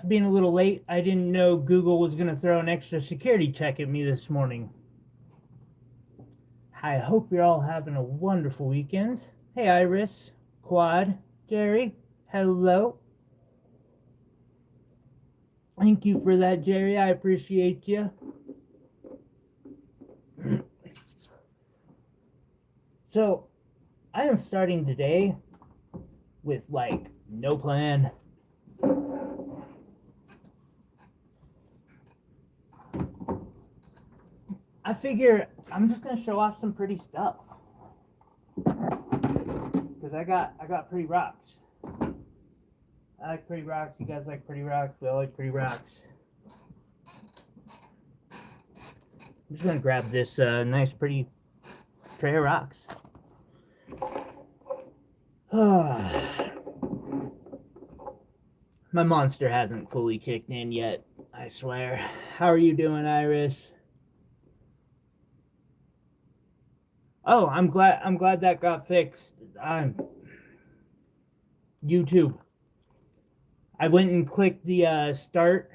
for being a little late. I didn't know Google was going to throw an extra security check at me this morning. I hope you're all having a wonderful weekend. Hey, Iris, Quad, Jerry, hello. Thank you for that, Jerry. I appreciate you. So, I am starting today with like no plan. I figure I'm just gonna show off some pretty stuff because I got pretty rocks. I like pretty rocks. You guys like pretty rocks? We all like pretty rocks. I'm just gonna grab this nice pretty tray of rocks. My monster hasn't fully kicked in yet, I swear. How are you doing, Iris? Oh, I'm glad that got fixed. YouTube. I went and clicked the start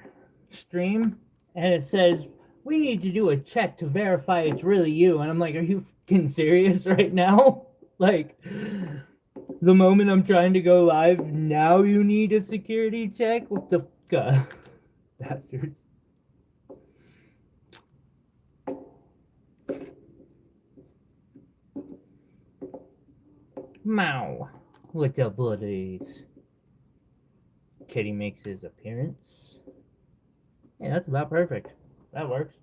stream, and it says we need to do a check to verify it's really you. And I'm like, are you fucking serious right now? Like, the moment I'm trying to go live, now you need a security check? What the fuck? Bastards. Mow. What up, bloodies? Kitty makes his appearance. Yeah, that's about perfect. That works.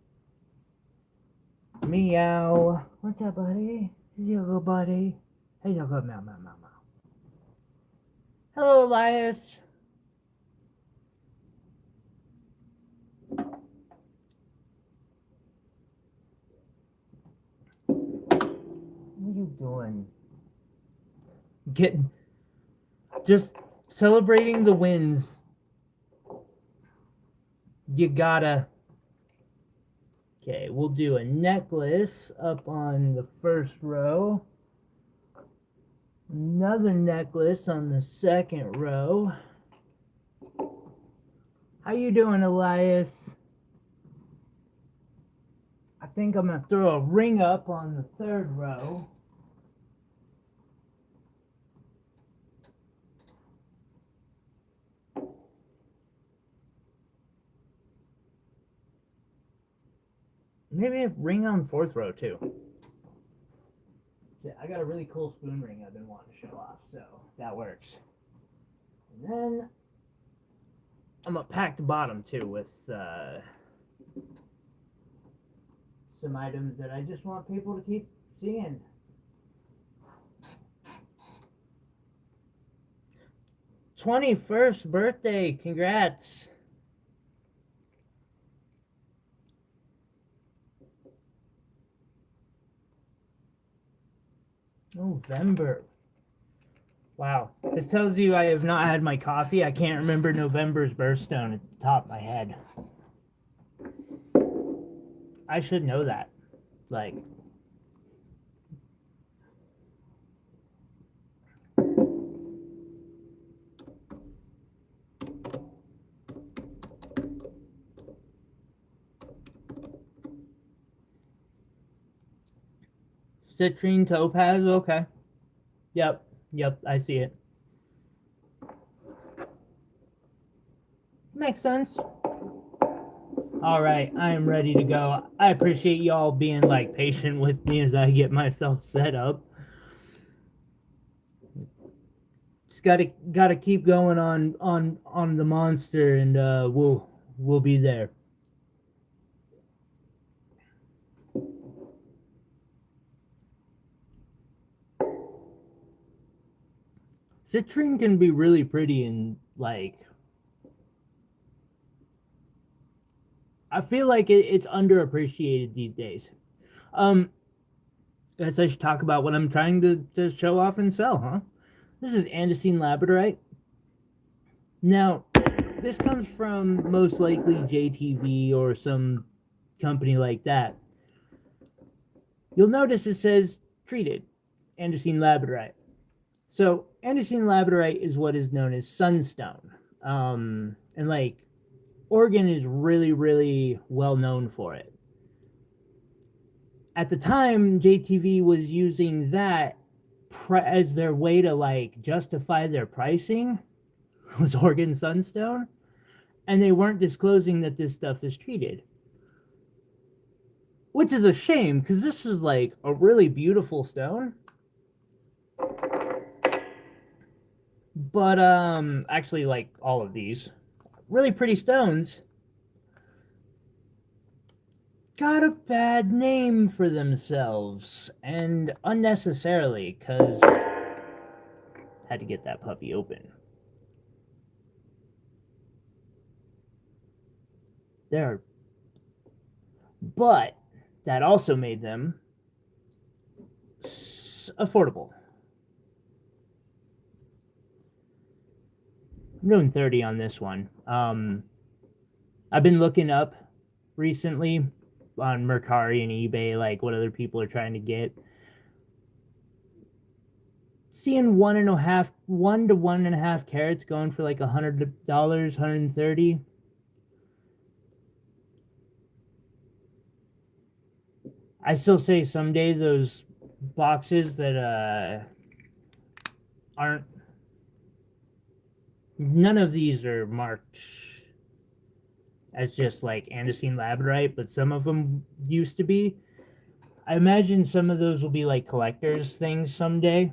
Meow. What's up, buddy? Is you good, buddy? Hey, you good, meow, meow, meow, meow. Hello, Elias. What are you doing? Just celebrating the wins. You gotta. Okay, we'll do a necklace up on the first row. Another necklace on the second row. How you doing, Elias? I think I'm gonna throw a ring up on the third row. Maybe a ring on fourth row too. Yeah, I got a really cool spoon ring I've been wanting to show off, so that works. And then I'm gonna pack the bottom too with some items that I just want people to keep seeing. '21st birthday, congrats. November. Wow. This tells you I have not had my coffee. I can't remember November's birthstone at the top of my head. I should know that. Like, citrine topaz, okay. Yep, I see it. Makes sense. All right, I am ready to go. I appreciate y'all being like patient with me as I get myself set up. Just gotta keep going on the monster, and we'll be there. Citrine can be really pretty and like I feel like it's underappreciated these days. Guess I should talk about what I'm trying to show off and sell, huh? This is andesine labradorite. Now, this comes from most likely JTV or some company like that. You'll notice it says treated andesine labradorite. So andesine labradorite is what is known as sunstone. And like Oregon is really, really well known for it. At the time, JTV was using that as their way to like justify their pricing was Oregon sunstone, and they weren't disclosing that this stuff is treated, which is a shame because this is like a really beautiful stone. But actually, like all of these really pretty stones got a bad name for themselves, and unnecessarily, because had to get that puppy open. There, but that also made them affordable. I'm doing 30 on this one. I've been looking up recently on Mercari and eBay, like what other people are trying to get. Seeing 1 to 1.5 carats going for like $100, 130. I still say someday those boxes that aren't, none of these are marked as just like andesite labradorite, but some of them used to be. I imagine some of those will be like collectors things someday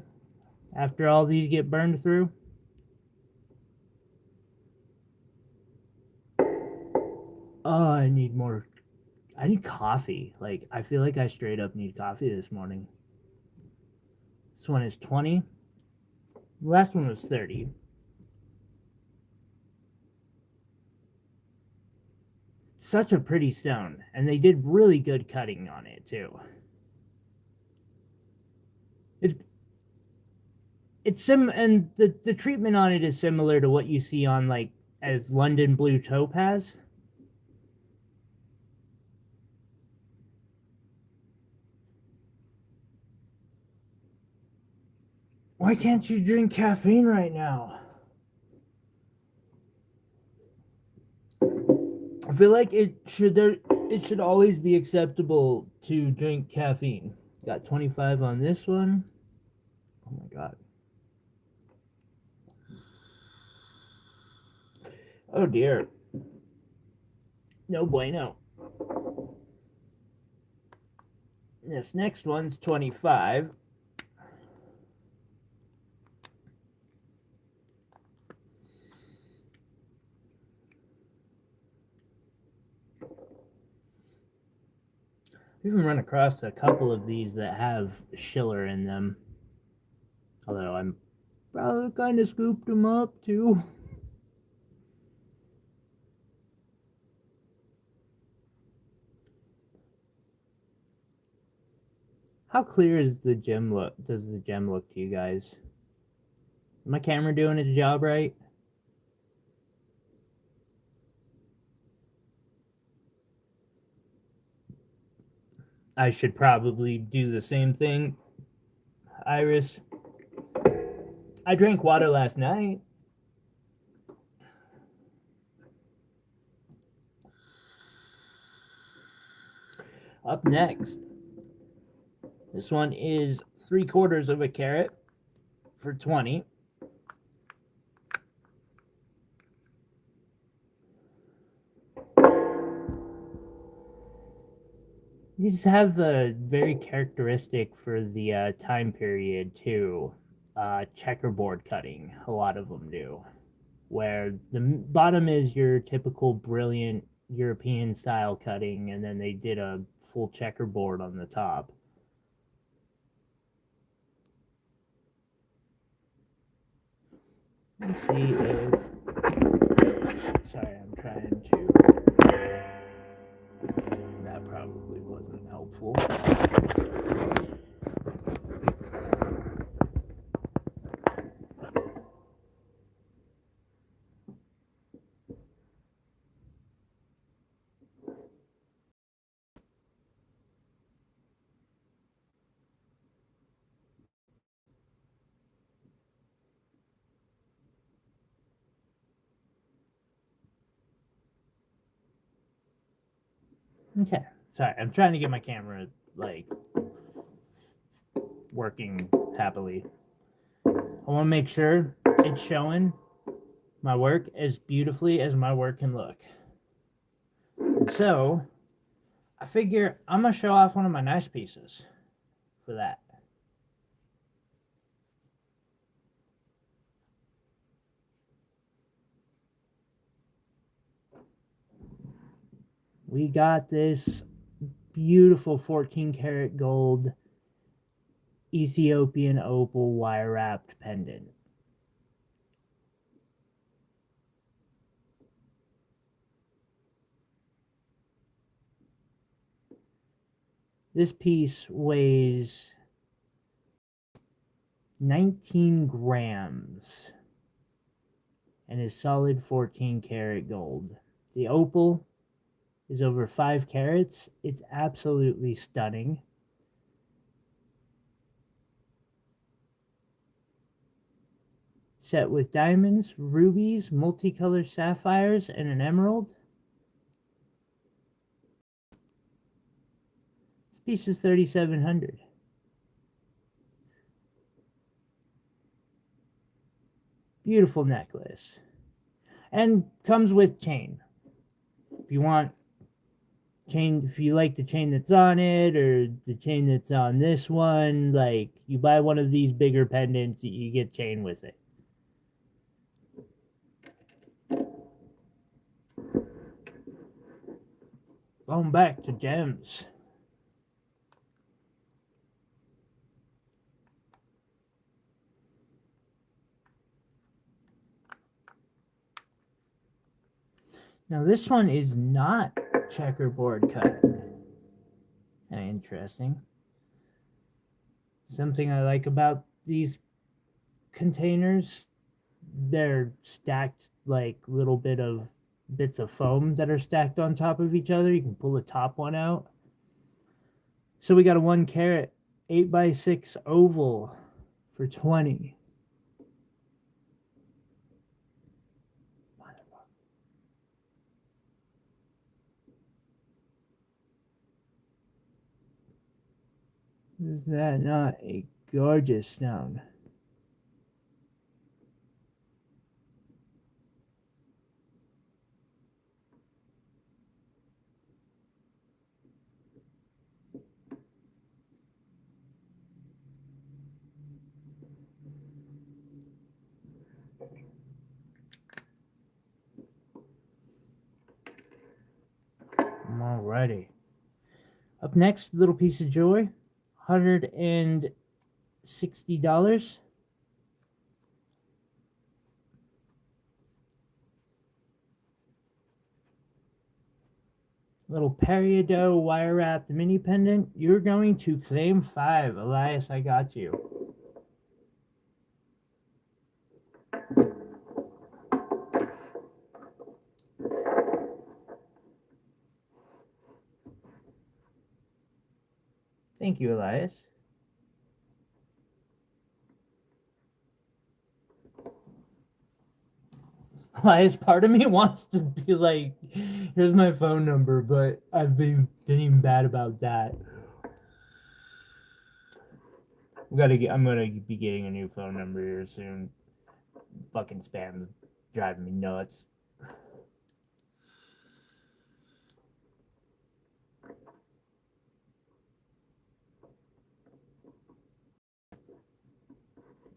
after all these get burned through. Oh, I need more. I need coffee. Like, I feel like I straight up need coffee this morning. This one is 20. The last one was 30. Such a pretty stone. And they did really good cutting on it, too. It's and the treatment on it is similar to what you see on like as London blue topaz. Why can't you drink caffeine right now? I feel like it should always be acceptable to drink caffeine. Got 25 on this one. Oh my god. Oh dear. No bueno. This next one's 25. I've even run across a couple of these that have Schiller in them. Although I'm probably kind of scooped them up too. How clear is the gem look? Does the gem look to you guys? Is my camera doing its job right? I should probably do the same thing. Iris, I drank water last night. Up next, this one is 3/4 of a carat for 20. These have a very characteristic for the time period too. Checkerboard cutting, a lot of them do, where the bottom is your typical brilliant European style cutting, and then they did a full checkerboard on the top. Let's see if. Sorry, I'm trying to. That probably wasn't helpful. Okay. Sorry, I'm trying to get my camera, like, working happily. I want to make sure it's showing my work as beautifully as my work can look. So, I figure I'm going to show off one of my nice pieces for that. We got this beautiful 14 karat gold Ethiopian opal wire wrapped pendant. This piece weighs 19 grams and is solid 14 karat gold. The opal is over 5 carats. It's absolutely stunning. Set with diamonds, rubies, multicolored sapphires, and an emerald. This piece is $3,700. Beautiful necklace. And comes with chain. If you want chain, if you like the chain that's on it or the chain that's on this one, like you buy one of these bigger pendants, you get chain with it. Going back to gems. Now this one is not checkerboard cut. Interesting. Something I like about these containers, they're stacked like little bits of foam that are stacked on top of each other. You can pull the top one out. So we got a 1 carat 8x6 oval for $20. Is that not a gorgeous stone? Alrighty. Up next, little piece of jewelry, $160. Little peridot wire wrapped mini pendant. You're going to claim 5. Elias, I got you. Thank you, Elias. Elias, part of me wants to be like, here's my phone number, but I've been even bad about that. I'm gonna be getting a new phone number here soon. Fucking spam is driving me nuts.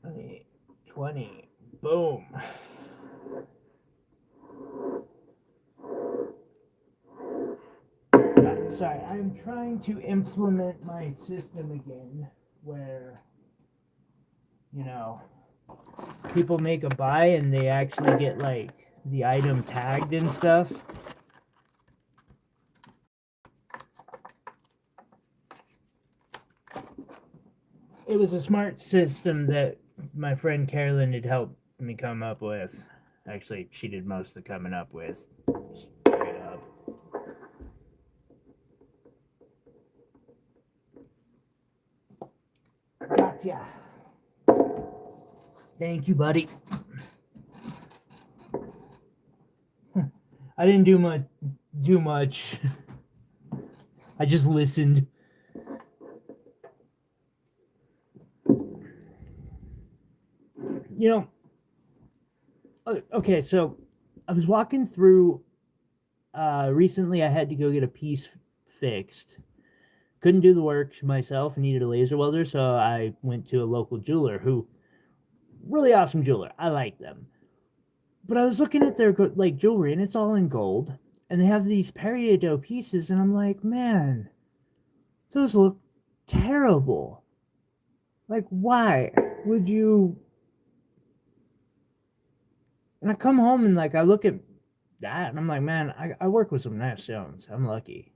Okay, 20. Boom. Sorry, I'm trying to implement my system again where, you know, people make a buy and they actually get like the item tagged and stuff. It was a smart system that my friend Carolyn had helped me come up with. Actually, she did most of the coming up with. Straight up. Gotcha. Thank you, buddy. I didn't do much. I just listened. You know, okay, so I was walking through recently. I had to go get a piece fixed. Couldn't do the work myself, needed a laser welder, so I went to a local jeweler who really awesome jeweler. I like them. But I was looking at their like jewelry and it's all in gold and they have these peridot pieces and I'm like, "Man, those look terrible. Like why would you?" And I come home and like I look at that and I'm like, "Man, I work with some nice stones. I'm lucky."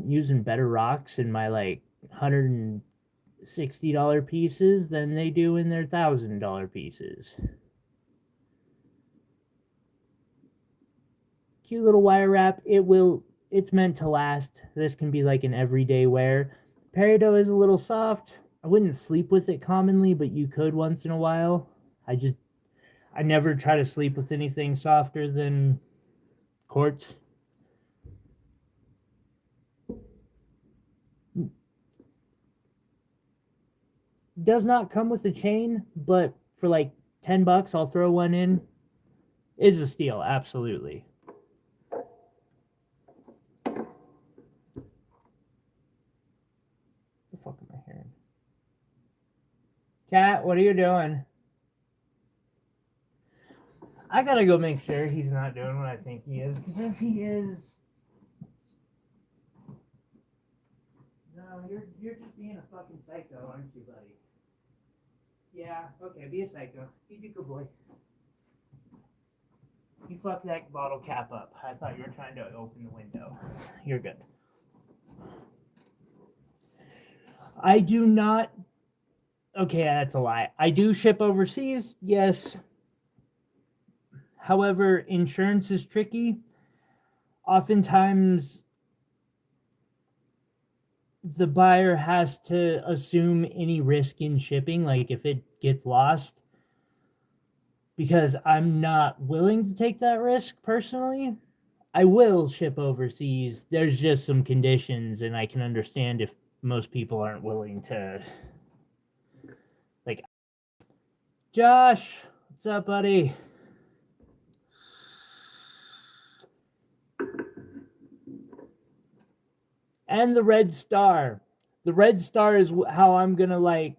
Using better rocks in my like $160 pieces than they do in their $1,000 pieces. Cute little wire wrap. It's meant to last. This can be like an everyday wear. Peridot is a little soft. I wouldn't sleep with it commonly, but you could once in a while. I never try to sleep with anything softer than quartz. Does not come with a chain, but for like $10, I'll throw one in. Is a steal, absolutely. What the fuck am I hearing? Cat, what are you doing? I gotta go make sure he's not doing what I think he is, because if he is, no, you're just being a fucking psycho, aren't you, buddy? Yeah, okay, be a psycho. He's a good boy. You fucked that bottle cap up. I thought you were trying to open the window. You're good. I do not. Okay, that's a lie. I do ship overseas, yes. However, insurance is tricky. Oftentimes, the buyer has to assume any risk in shipping, like if it gets lost, because I'm not willing to take that risk personally. I will ship overseas. There's just some conditions, and I can understand if most people aren't willing to. Like, Josh, what's up, buddy? And the red star. The red star is how I'm gonna like.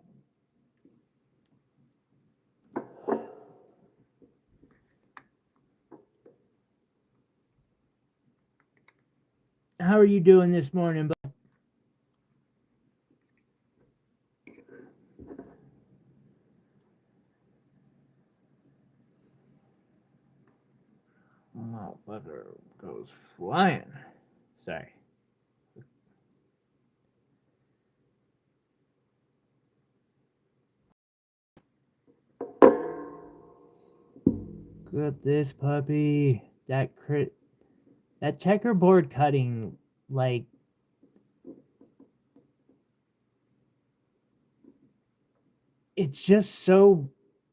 How are you doing this morning? Motherfucker goes flying. Sorry. Look at this puppy. That checkerboard cutting, like, it's just so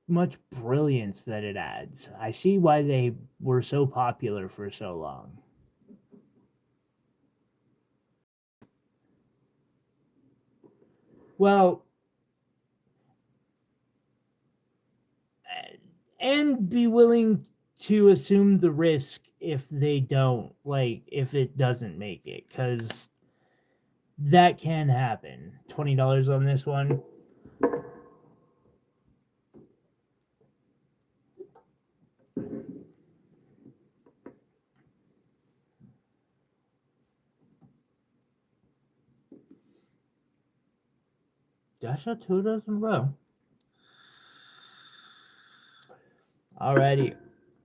much brilliance that it adds. I see why they were so popular for so long. Well, and be willing to assume the risk if they don't, like, if it doesn't make it, because that can happen. $20 on this one. Did I shot 2 of those in a row? Alrighty.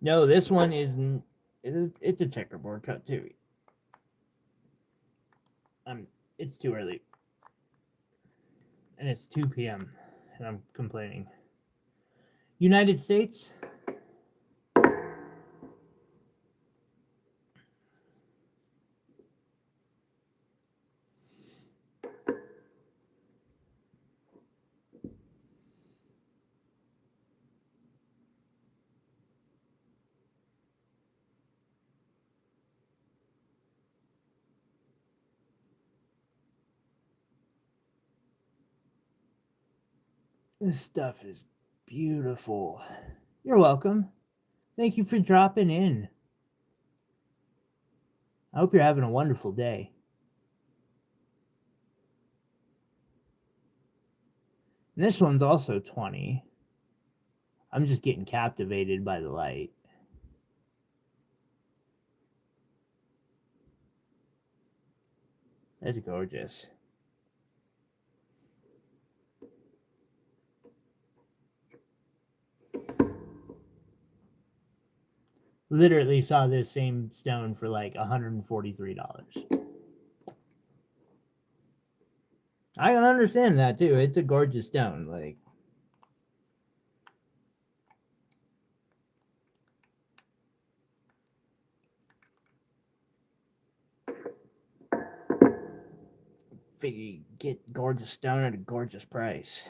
No, this one is it's a checkerboard cut too. It's too early. And it's 2 p.m. and I'm complaining. United States. This stuff is beautiful. You're welcome. Thank you for dropping in. I hope you're having a wonderful day. And this one's also 20. I'm just getting captivated by the light. That's gorgeous. Literally saw this same stone for like $143. I can understand that too. It's a gorgeous stone. Like, figure you get gorgeous stone at a gorgeous price.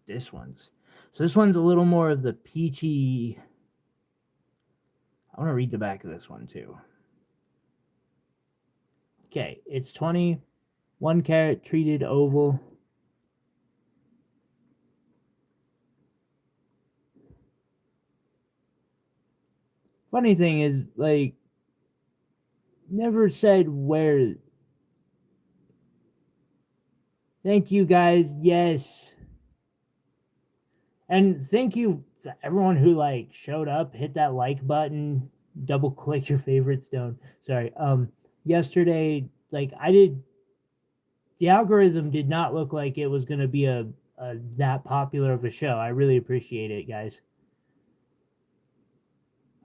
This one's a little more of the peachy. I want to read the back of this one too. Okay, it's 20, 1 carat treated oval. Funny thing is, like, never said where. Thank you guys. Yes. And thank you to everyone who like showed up, hit that like button, double click your favorite stone. Sorry. Yesterday, like the algorithm did not look like it was gonna be a that popular of a show. I really appreciate it, guys.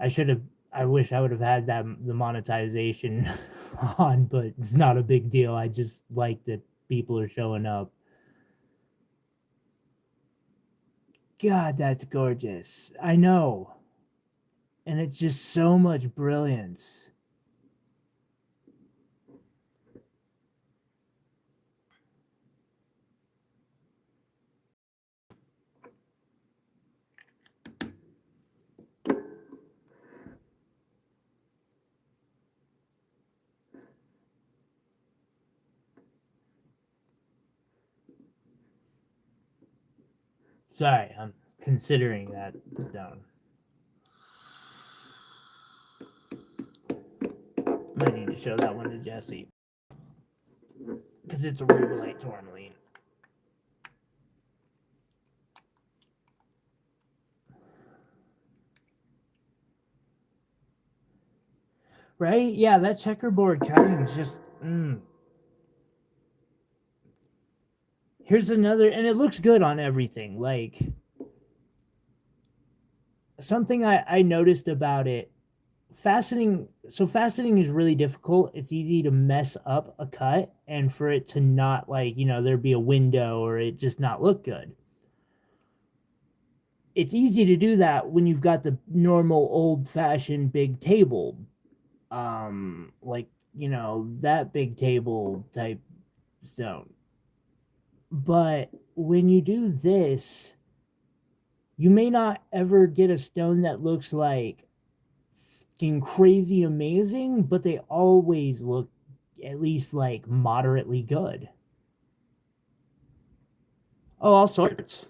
I wish I would have had the monetization on, but it's not a big deal. I just like that people are showing up. God, that's gorgeous. I know. And it's just so much brilliance. Sorry, I'm considering that stone. Might need to show that one to Jesse. Because it's a rubellite tourmaline. Right? Yeah, that checkerboard cutting is just. Here's another, and it looks good on everything. Like, something I noticed about it, faceting. So, faceting is really difficult. It's easy to mess up a cut and for it to not, like, there be a window or it just not look good. It's easy to do that when you've got the normal old fashioned big table. Like, that big table type stone. But when you do this, you may not ever get a stone that looks like fucking crazy amazing, but they always look at least like moderately good. Oh, all sorts.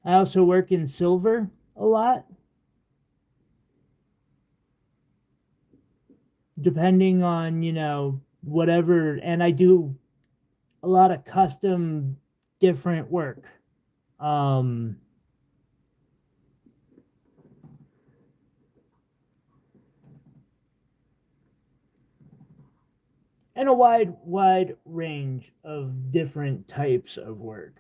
I also work in silver a lot, depending on, whatever. And I do a lot of custom different work. Um, and a wide range of different types of work.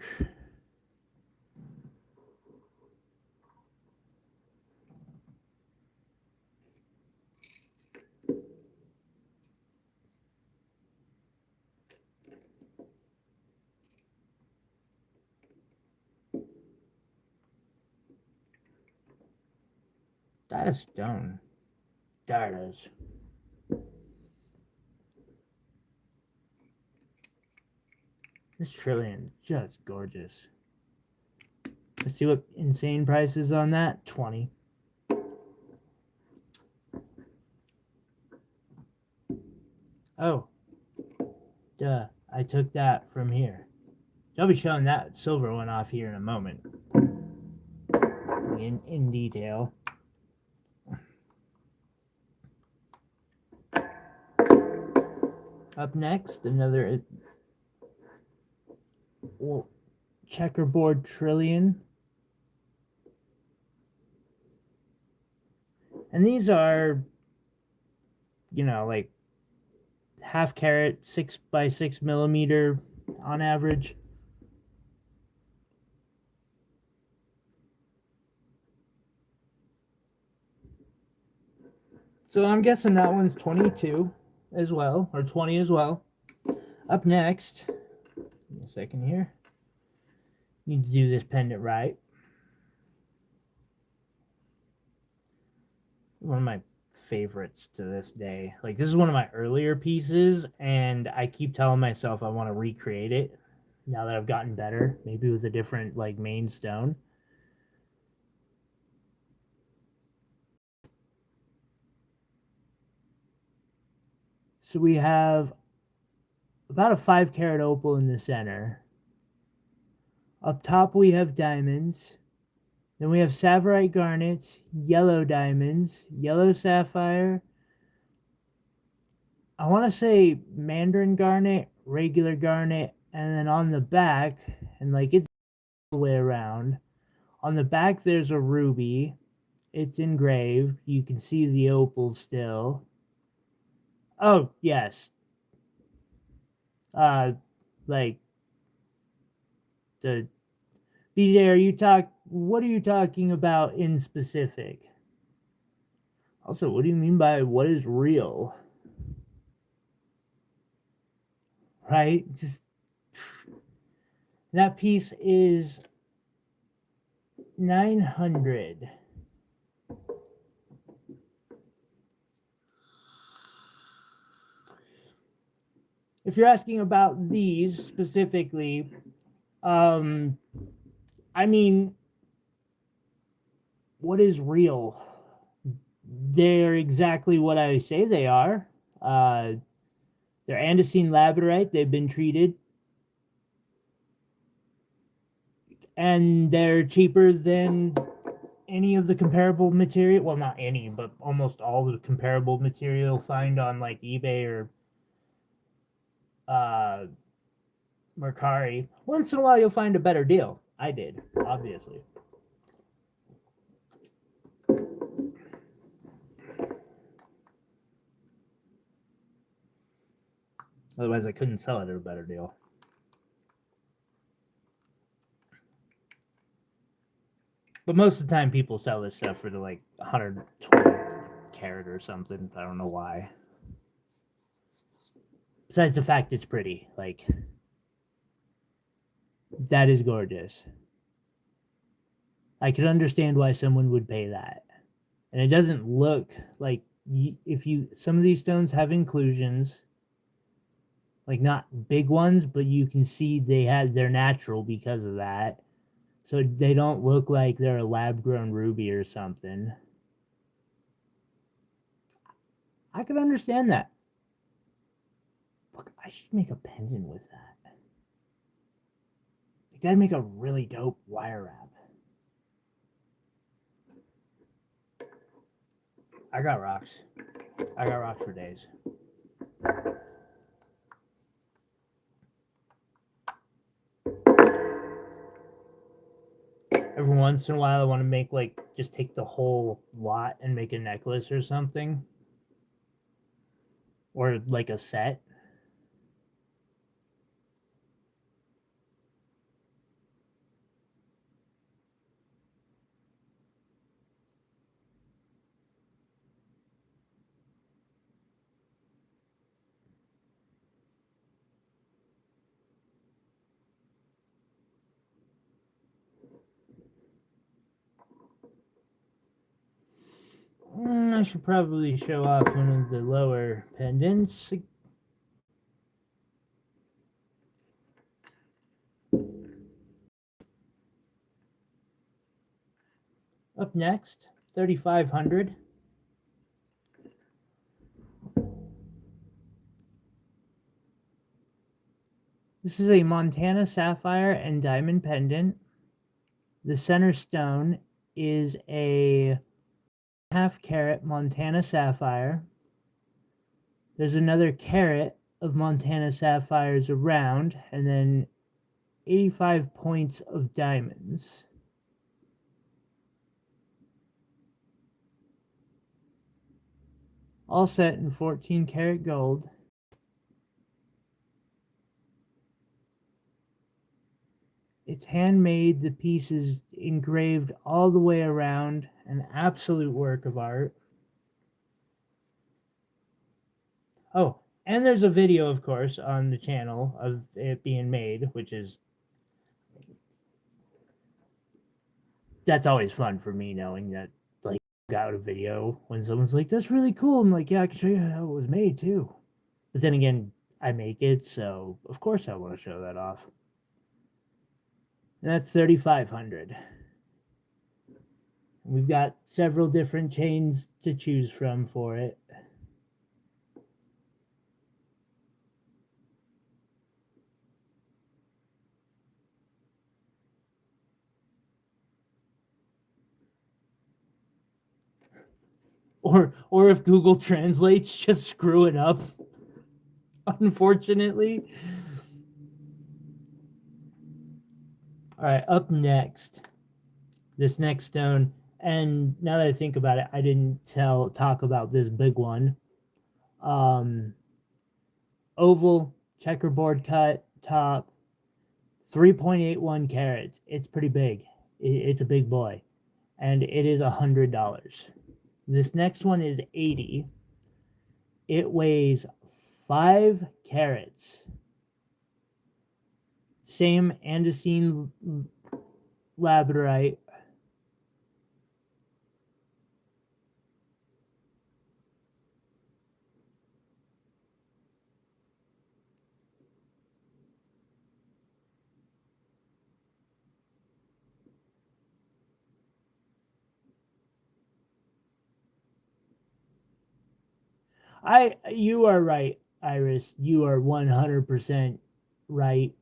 That is stone. There it is. This trillion, just gorgeous. Let's see what insane price is on that. 20. Oh, duh. I took that from here. I'll be showing that silver one off here in a moment. In detail. Up next, another checkerboard trillion. And these are, you know, like half carat, 6 by 6 millimeter on average. So I'm guessing that one's 22 as well, or 20 as well. Up next, give me a second here. Need to do this pendant right. One of my favorites to this day. Like, this is one of my earlier pieces, and I keep telling myself I want to recreate it now that I've gotten better, maybe with a different like main stone. So we have about a 5 carat opal in the center. Up top we have diamonds. Then we have savorite garnets, yellow diamonds, yellow sapphire. I want to say mandarin garnet, regular garnet, and then on the back, and like it's the way around. On the back there's a ruby. It's engraved. You can see the opal still. Oh, yes. Like the BJ, what are you talking about in specific? Also, what do you mean by what is real? Right? Just that piece is 900. If you're asking about these specifically, I mean, what is real? They're exactly what I say they are. They're andesite labradorite. They've been treated. And they're cheaper than any of the comparable material. Well, not any, but almost all the comparable material you'll find on like eBay or Mercari. Once in a while, you'll find a better deal. I did, obviously. Otherwise, I couldn't sell it at a better deal. But most of the time, people sell this stuff for like 120 carat or something. I don't know why. Besides the fact it's pretty, like that is gorgeous. I could understand why someone would pay that, and it doesn't look like some of these stones have inclusions, like not big ones, but you can see they're natural because of that. So they don't look like they're a lab-grown ruby or something. I could understand that. Look, I should make a pendant with that. Like, that'd make a really dope wire wrap. I got rocks. I got rocks for days. Every once in a while, I want to make just take the whole lot and make a necklace or something. Or like a set. I should probably show off one of the lower pendants. Up next, 3,500. This is a Montana sapphire and diamond pendant. The center stone is a half-carat Montana sapphire. There's another carat of Montana sapphires around, and then 85 points of diamonds. All set in 14 karat gold. It's handmade. The piece is engraved all the way around. An absolute work of art. Oh, and there's a video, of course, on the channel of it being made, which is... that's always fun for me, knowing that, like, got a video when someone's like, that's really cool. I'm like, yeah, I can show you how it was made, too. But then again, I make it, so of course I want to show that off. And that's 3,500. We've got several different chains to choose from for it. Or if Google translates, just screw it up, unfortunately. All right, up next, this next stone. And now that I think about it, I didn't talk about this big one. Oval, checkerboard cut, top, 3.81 carats. It's pretty big. It's a big boy. And it is $100. This next one is 80. It weighs 5 carats. Same andesite labradorite. You are right, Iris. You are 100% right.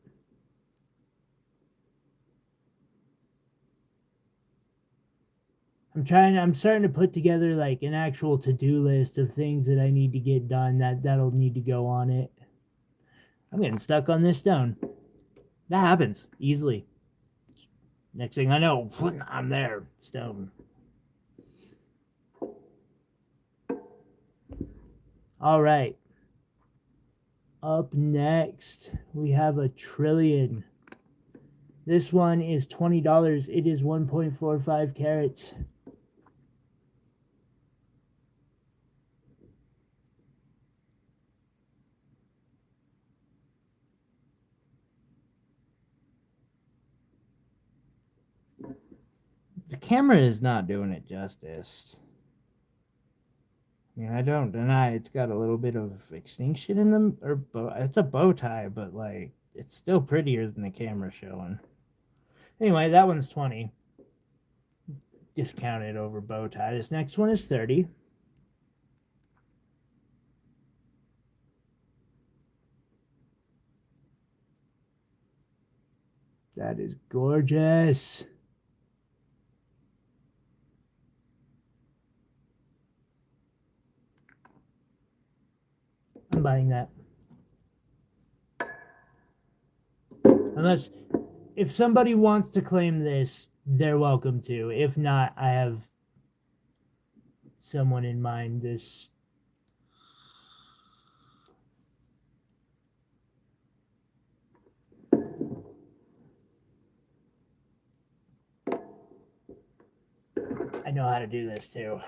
I'm starting to put together like an actual to-do list of things that I need to get done that'll need to go on it. I'm getting stuck on this stone. That happens easily. Next thing I know, I'm there. Stone. All right. Up next, we have a trillion. This one is $20. It is 1.45 carats. The camera is not doing it justice. I mean, I don't deny it's got a little bit of extinction in them, or it's a bow tie, but like it's still prettier than the camera showing. Anyway, that one's 20. Discounted over bow tie. This next one is 30. That is gorgeous. I'm buying that. Unless, if somebody wants to claim this, they're welcome to. If not, I have someone in mind. This... I know how to do this too.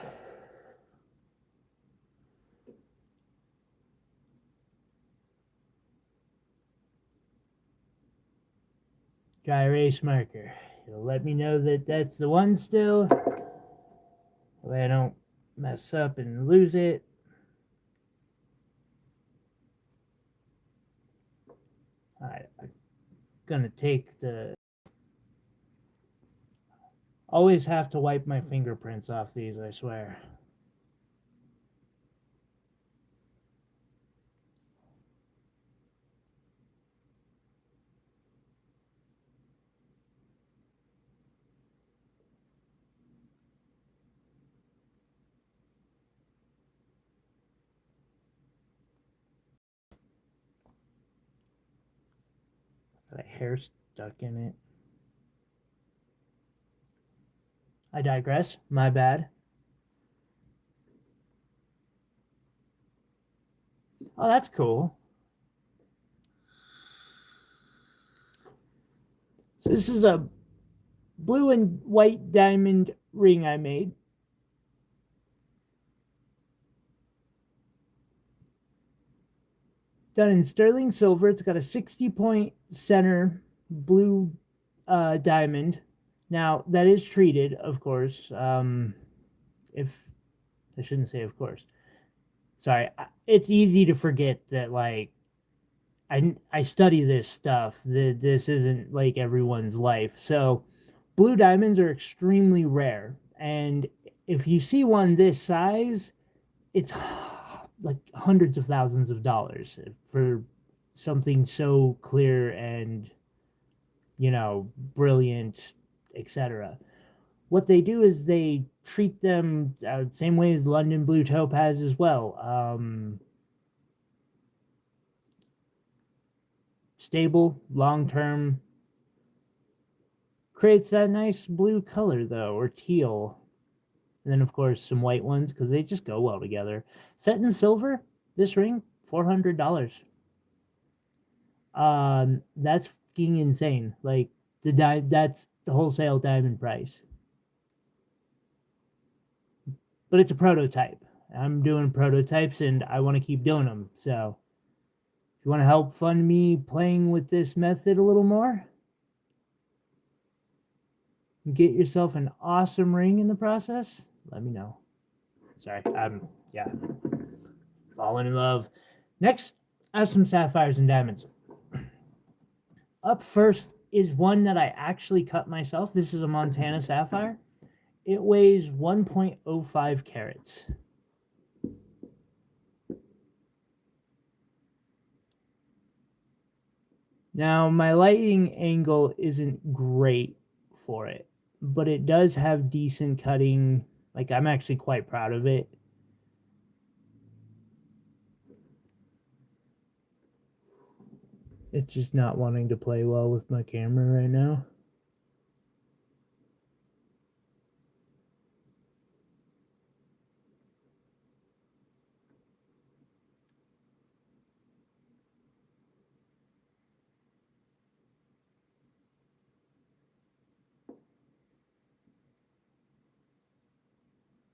Dry erase marker. It'll let me know that that's the one still. That way I don't mess up and lose it. Alright, I'm gonna take the... always have to wipe my fingerprints off these, I swear. Got hair stuck in it. I digress. My bad. Oh, that's cool. So this is a blue and white diamond ring I made. Done in sterling silver. It's got a 60-point center blue diamond. Now, that is treated, of course. If I shouldn't say of course. Sorry. It's easy to forget that, like, I study this stuff. This isn't like everyone's life. So, blue diamonds are extremely rare. And if you see one this size, it's like hundreds of thousands of dollars for something so clear and, you know, brilliant, etc. What they do is they treat them same way as London blue topaz as well. Stable, long term. Creates that nice blue color though, or teal. And then of course some white ones because they just go well together. Set in silver, this ring, $400. That's fucking insane. Like that's the wholesale diamond price. But it's a prototype. I'm doing prototypes and I want to keep doing them. So if you want to help fund me playing with this method a little more, get yourself an awesome ring in the process, let me know. Sorry, I'm falling in love. Next, I have some sapphires and diamonds. Up first is one that I actually cut myself. This is a Montana sapphire. It weighs 1.05 carats. Now, my lighting angle isn't great for it, but it does have decent cutting. Like, I'm actually quite proud of it. It's just not wanting to play well with my camera right now.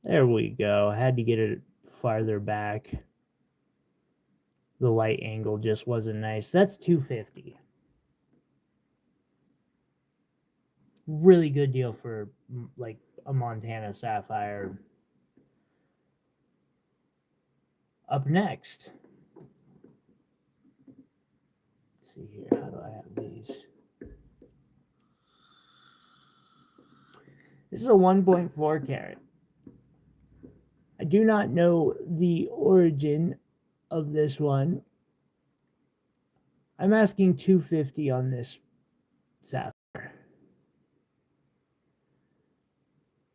There we go. I had to get it farther back. The light angle just wasn't nice. That's $250. Really good deal for like a Montana sapphire. Up next. Let's see here. How do I have these? This is a 1.4 carat. I do not know the origin of this one. I'm asking $250 on this sapphire.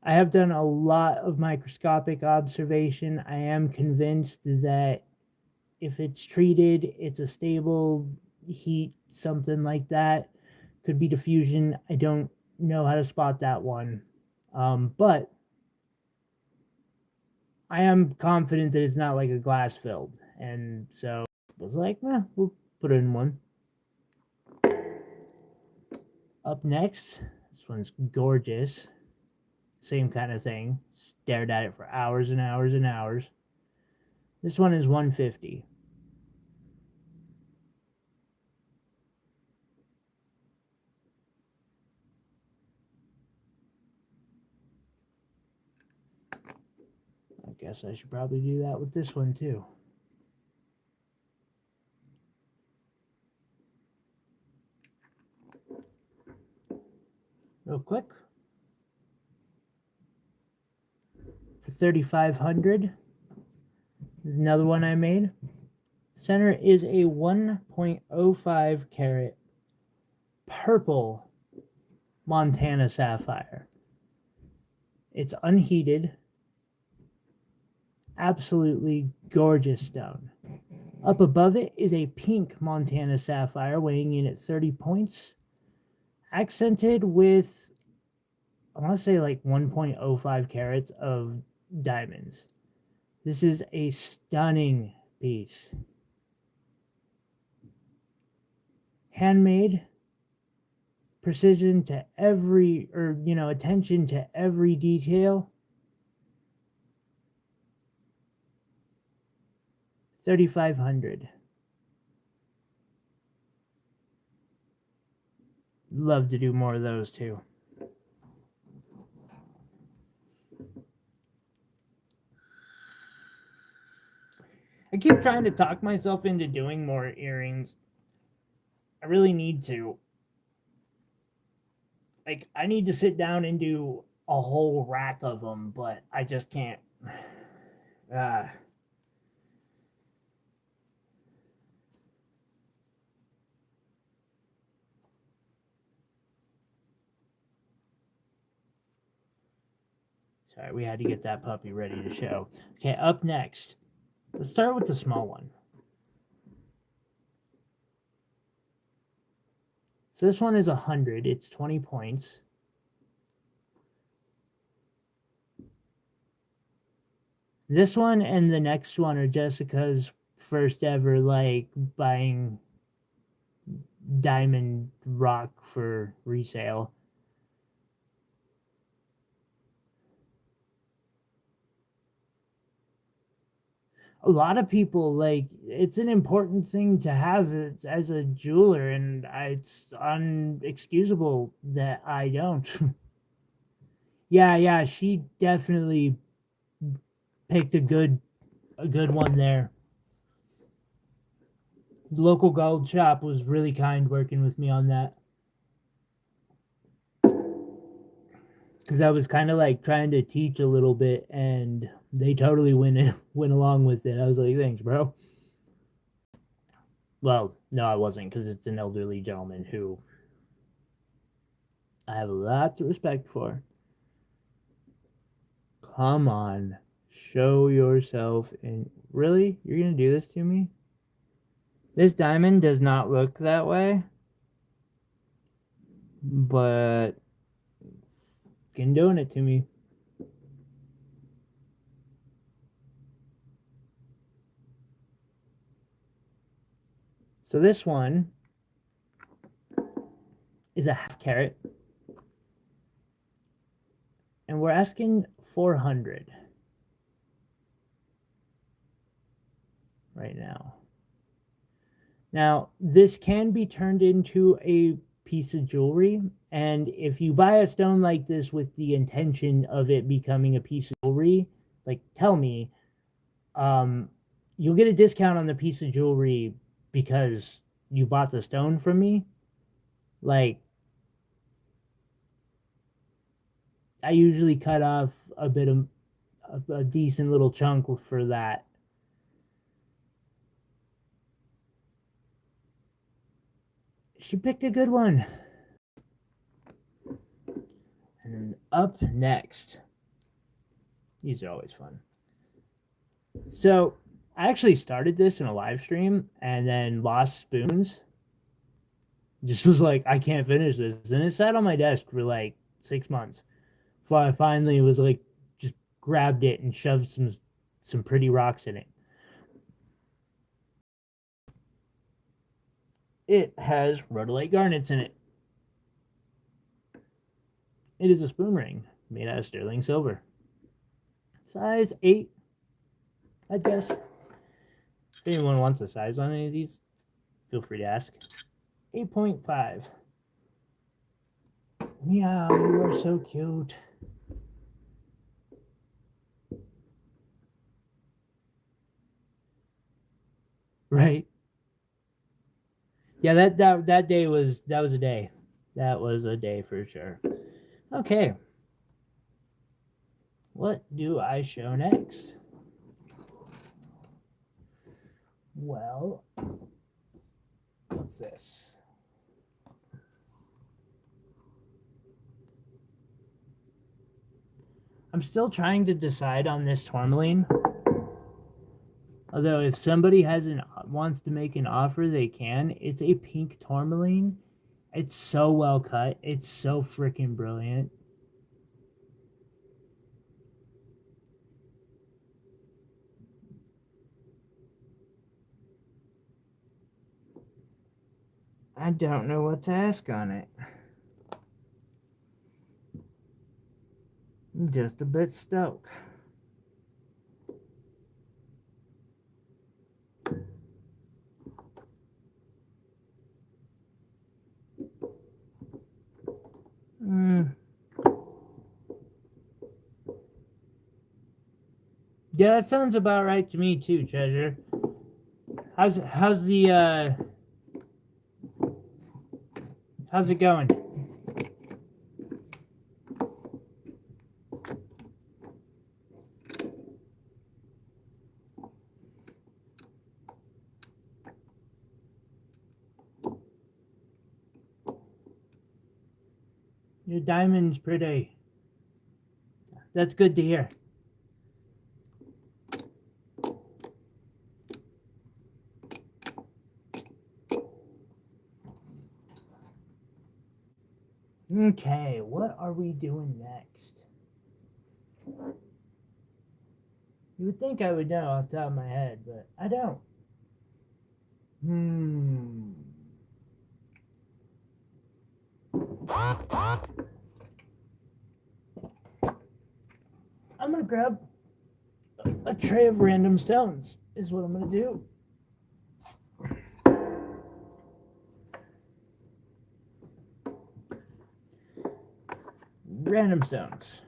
I have done a lot of microscopic observation. I am convinced that if it's treated, it's a stable heat, something like that. Could be diffusion. I don't know how to spot that one. But I am confident that it's not like a glass filled. And so I was like, we'll put it in one. Up next, this one's gorgeous. Same kind of thing. Stared at it for hours and hours and hours. This one is $150. I guess I should probably do that with this one too. Real quick. For $3,500. Another one I made. Center is a 1.05 carat purple Montana sapphire. It's unheated. Absolutely gorgeous stone. Up above it is a pink Montana sapphire weighing in at 30 points, accented with, I want to say, like 1.05 carats of diamonds. This is a stunning piece. Handmade, precision to every, attention to every detail. 3,500. Love to do more of those too. I keep trying to talk myself into doing more earrings. I really need to. Like, I need to sit down and do a whole rack of them, but I just can't. Sorry, we had to get that puppy ready to show. Okay, up next. Let's start with the small one. So this one is 100. It's 20 points. This one and the next one are Jessica's first ever, like, buying diamond rock for resale. A lot of people, like, it's an important thing to have as a jeweler, and it's unexcusable that I don't. Yeah, she definitely picked a good one there. The local gold shop was really kind working with me on that, because I was kind of like trying to teach a little bit, and they totally went along with it. I was like, thanks, bro. Well, no, I wasn't, because it's an elderly gentleman who I have a lot of respect for. Come on, show yourself. And really, you're gonna do this to me? This diamond does not look that way, but fucking doing it to me. So this one is a half carat, and we're asking 400 right now. Now, this can be turned into a piece of jewelry, and if you buy a stone like this with the intention of it becoming a piece of jewelry, like, tell me, you'll get a discount on the piece of jewelry because you bought the stone from me. Like, I usually cut off a bit of a decent little chunk for that. She picked a good one. And up next, these are always fun. So I actually started this in a live stream and then lost spoons. Just was like, I can't finish this. And it sat on my desk for like 6 months before I finally was like, just grabbed it and shoved some pretty rocks in it. It has rhodolite garnets in it. It is a spoon ring made out of sterling silver. Size 8, I guess. If anyone wants a size on any of these, feel free to ask. 8.5. Meow, you are so cute. Right. Yeah, that day was a day. That was a day for sure. Okay. What do I show next? Well, what's this? I'm still trying to decide on this tourmaline. Although if somebody wants to make an offer, they can. It's a pink tourmaline. It's so well cut. It's so freaking brilliant. I don't know what to ask on it. I'm just a bit stoked. Yeah, that sounds about right to me too, Treasure. How's it going? Your diamond's pretty. That's good to hear. Okay, what are we doing next? You would think I would know off the top of my head, but I don't. I'm gonna grab a tray of random stones, is what I'm gonna do. Random stones.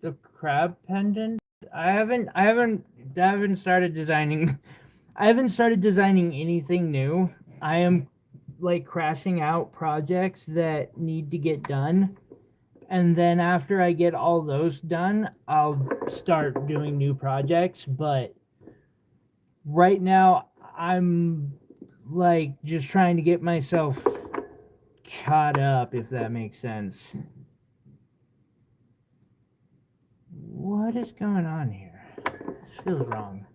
The crab pendant. I haven't started designing. I haven't started designing anything new. I am like crashing out projects that need to get done, and then after I get all those done, I'll start doing new projects. But right now, I'm like just trying to get myself caught up, if that makes sense. What is going on here? This feels wrong.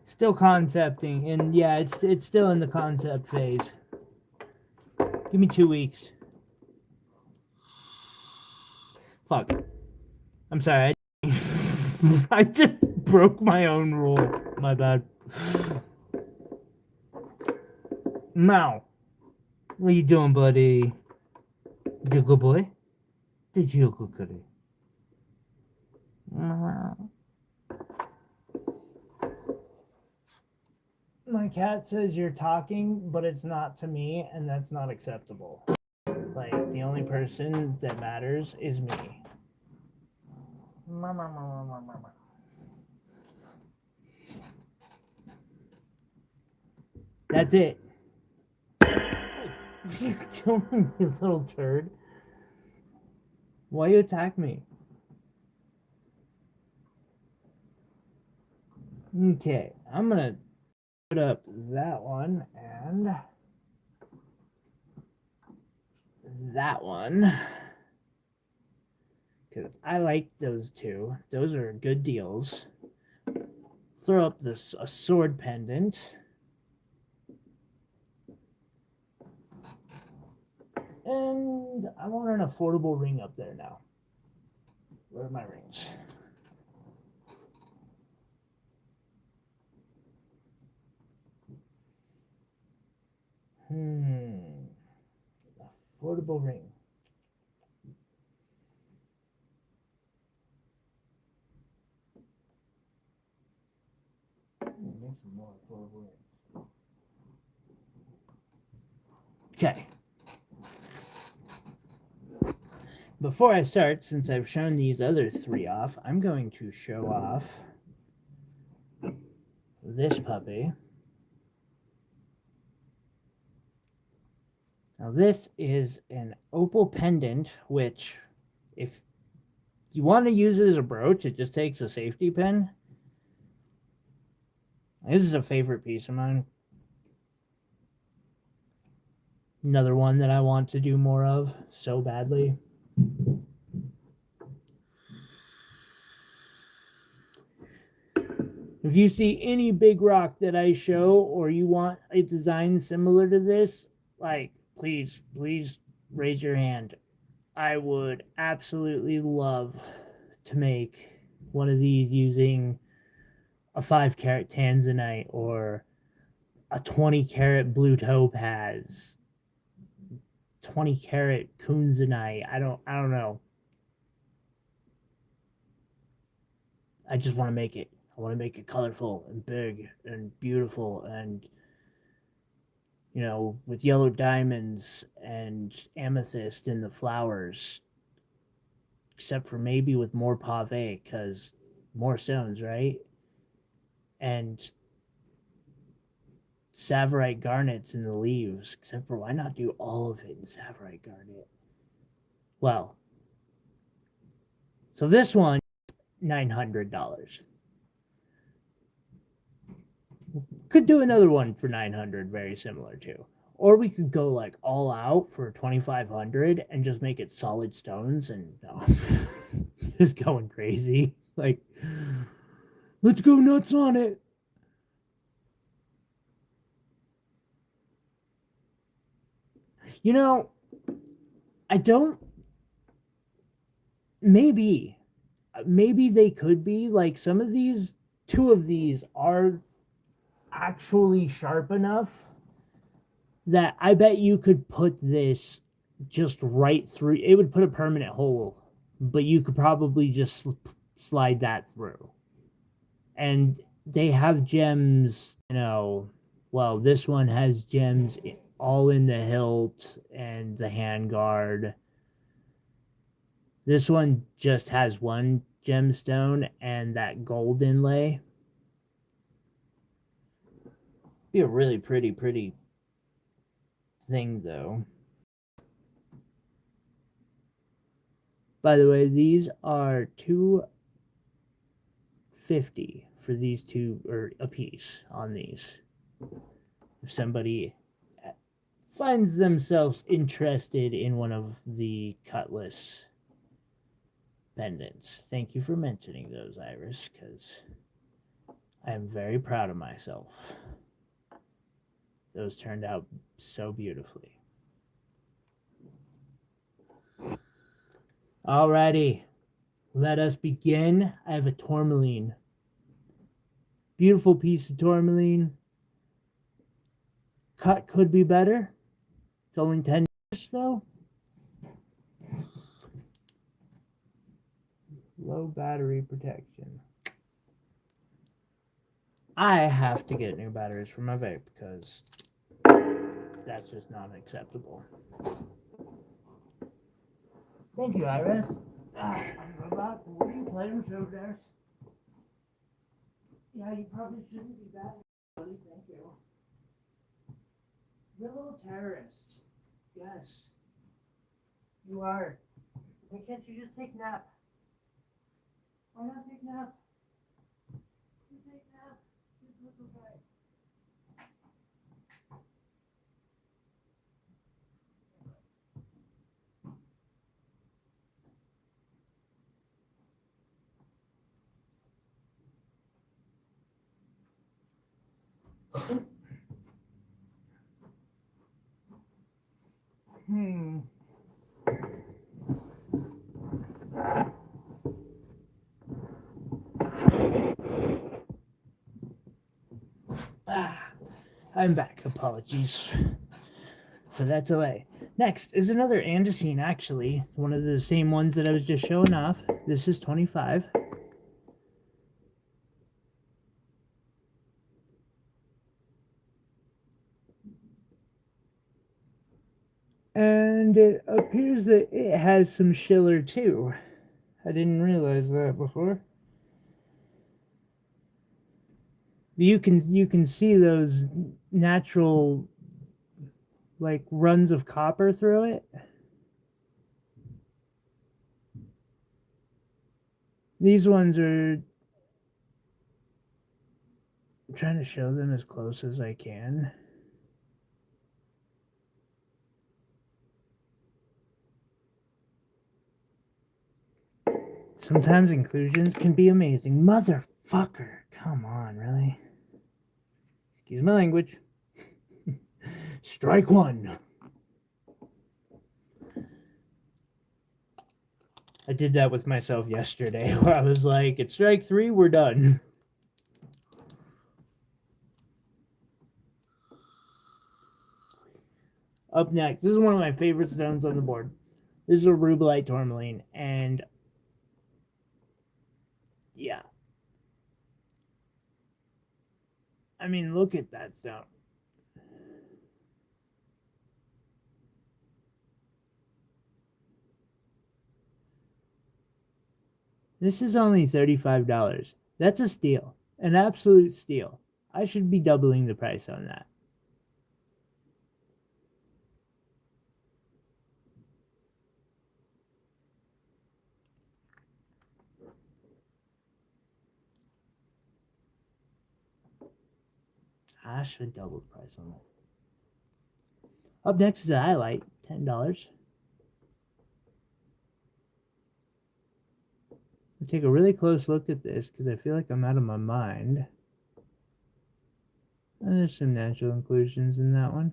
Still concepting, and yeah, it's still in the concept phase. Give me 2 weeks. Fuck. I'm sorry. I just broke my own rule. My bad. Now, what you doing, buddy? You good boy? Did you good goody? My cat says you're talking, but it's not to me, and that's not acceptable. Like, the only person that matters is me. That's it. What are you doing, you little turd? Why you attack me? Okay, I'm gonna put up that one and that one. Because I like those two. Those are good deals. Throw up a sword pendant. And I want an affordable ring up there now. Where are my rings? Affordable ring. Make some more affordable rings. Okay. before I start, since I've shown these other three off, I'm going to show off this puppy. Now this is an opal pendant, which if you want to use it as a brooch, it just takes a safety pin. This is a favorite piece of mine. Another one that I want to do more of so badly. If you see any big rock that I show or you want a design similar to this, like, please raise your hand. I would absolutely love to make one of these using a 5-carat tanzanite or a 20-carat blue topaz, 20-carat kunzanite. I don't know. I just want to make it. I want to make it colorful and big and beautiful and, you know, with yellow diamonds and amethyst in the flowers, except for maybe with more pave, because more stones, right? And savorite garnets in the leaves, except for why not do all of it in savorite garnet? Well, so this one, $900. Could do another one for 900, very similar to. Or we could go like all out for 2,500 and just make it solid stones and just going crazy. Like, let's go nuts on it. You know, I don't. Maybe they could be like some of these. Two of these are actually sharp enough that I bet you could put this just right through. It would put a permanent hole, but you could probably just slide that through. And they have gems, you know. Well, this one has gems all in the hilt and the handguard. This one just has one gemstone and that gold inlay. Be a really pretty thing, though. By the way, these are $250 for these two, or a piece on these. If somebody finds themselves interested in one of the Cutlass pendants. Thank you for mentioning those, Iris, because I am very proud of myself. Those turned out so beautifully. Alrighty, let us begin. I have a tourmaline. Beautiful piece of tourmaline. Cut could be better. It's only 10 inches though. Low battery protection. I have to get new batteries for my vape because that's just not acceptable. Thank you, Iris. Robot, what are you playing with over there? Yeah, you probably shouldn't be bad, buddy. Thank you. You're a little terrorist. Yes. You are. Why can't you just take a nap? Why not take a nap? You take a nap. It's okay. I'm back. Apologies for that delay. Next is another andesine, actually. One of the same ones that I was just showing off. This is 25. And it appears that it has some schiller too. I didn't realize that before. You can see those natural like runs of copper through it. These ones are, I'm trying to show them as close as I can. Sometimes inclusions can be amazing. Motherfucker. Come on, really? Excuse my language. Strike one. I did that with myself yesterday where I was like, it's strike three, we're done. Up next, this is one of my favorite stones on the board. This is a rubellite tourmaline, and yeah. I mean, look at that stone. This is only $35. That's a steal. An absolute steal. I should be doubling the price on that. I should double the price on that. Up next is the highlight, $10. I'll take a really close look at this because I feel like I'm out of my mind. And there's some natural inclusions in that one.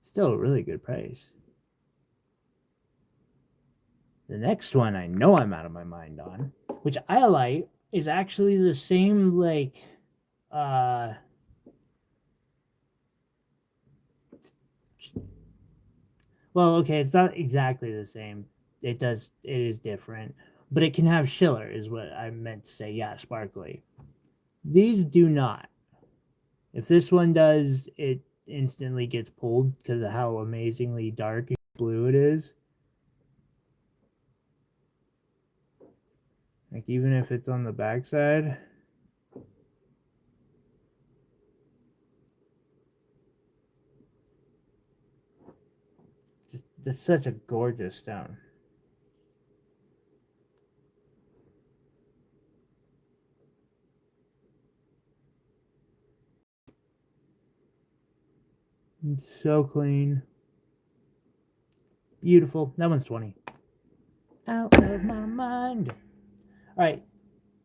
Still a really good price. The next one I know I'm out of my mind on, which Allilujah is actually the same like well, okay, it's not exactly the same. It is different, but it can have schiller is what I meant to say. Yeah, sparkly. These do not. If this one does, it instantly gets pulled because of how amazingly dark and blue it is. Like even if it's on the backside. That's such a gorgeous stone. It's so clean. Beautiful. That one's 20. Out of my mind. All right.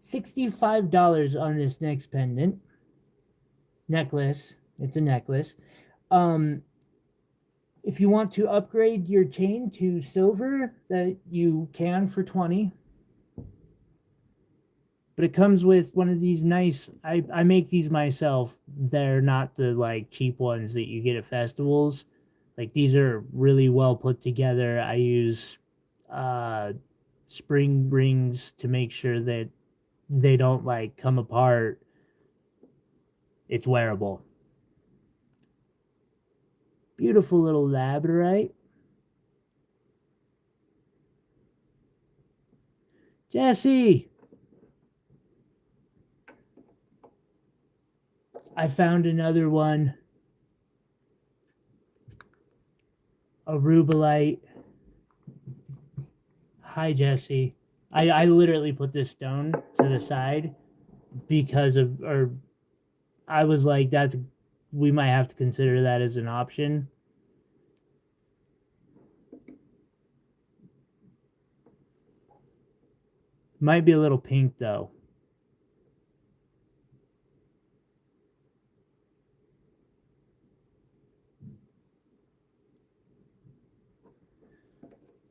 $65 on this next pendant. Necklace. It's a necklace. If you want to upgrade your chain to silver, that you can for 20. But it comes with one of these nice, I make these myself. They're not the like cheap ones that you get at festivals. Like these are really well put together. I use spring rings to make sure that they don't like come apart. It's wearable. Beautiful little labradorite. Jesse! I found another one. A rubellite. Hi, Jesse. I literally put this stone to the side because of, or I was like, we might have to consider that as an option. Might be a little pink though.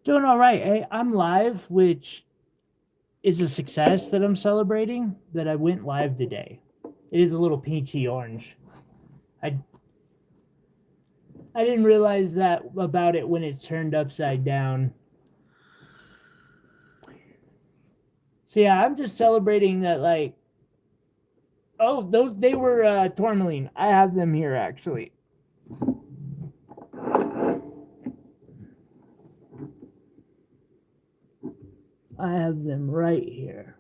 Doing all right. Hey, I'm live, which is a success that I'm celebrating, that I went live today. It is a little peachy orange. I didn't realize that about it when it's turned upside down. So yeah, I'm just celebrating that, like, oh, they were tourmaline. I have them here actually. I have them right here.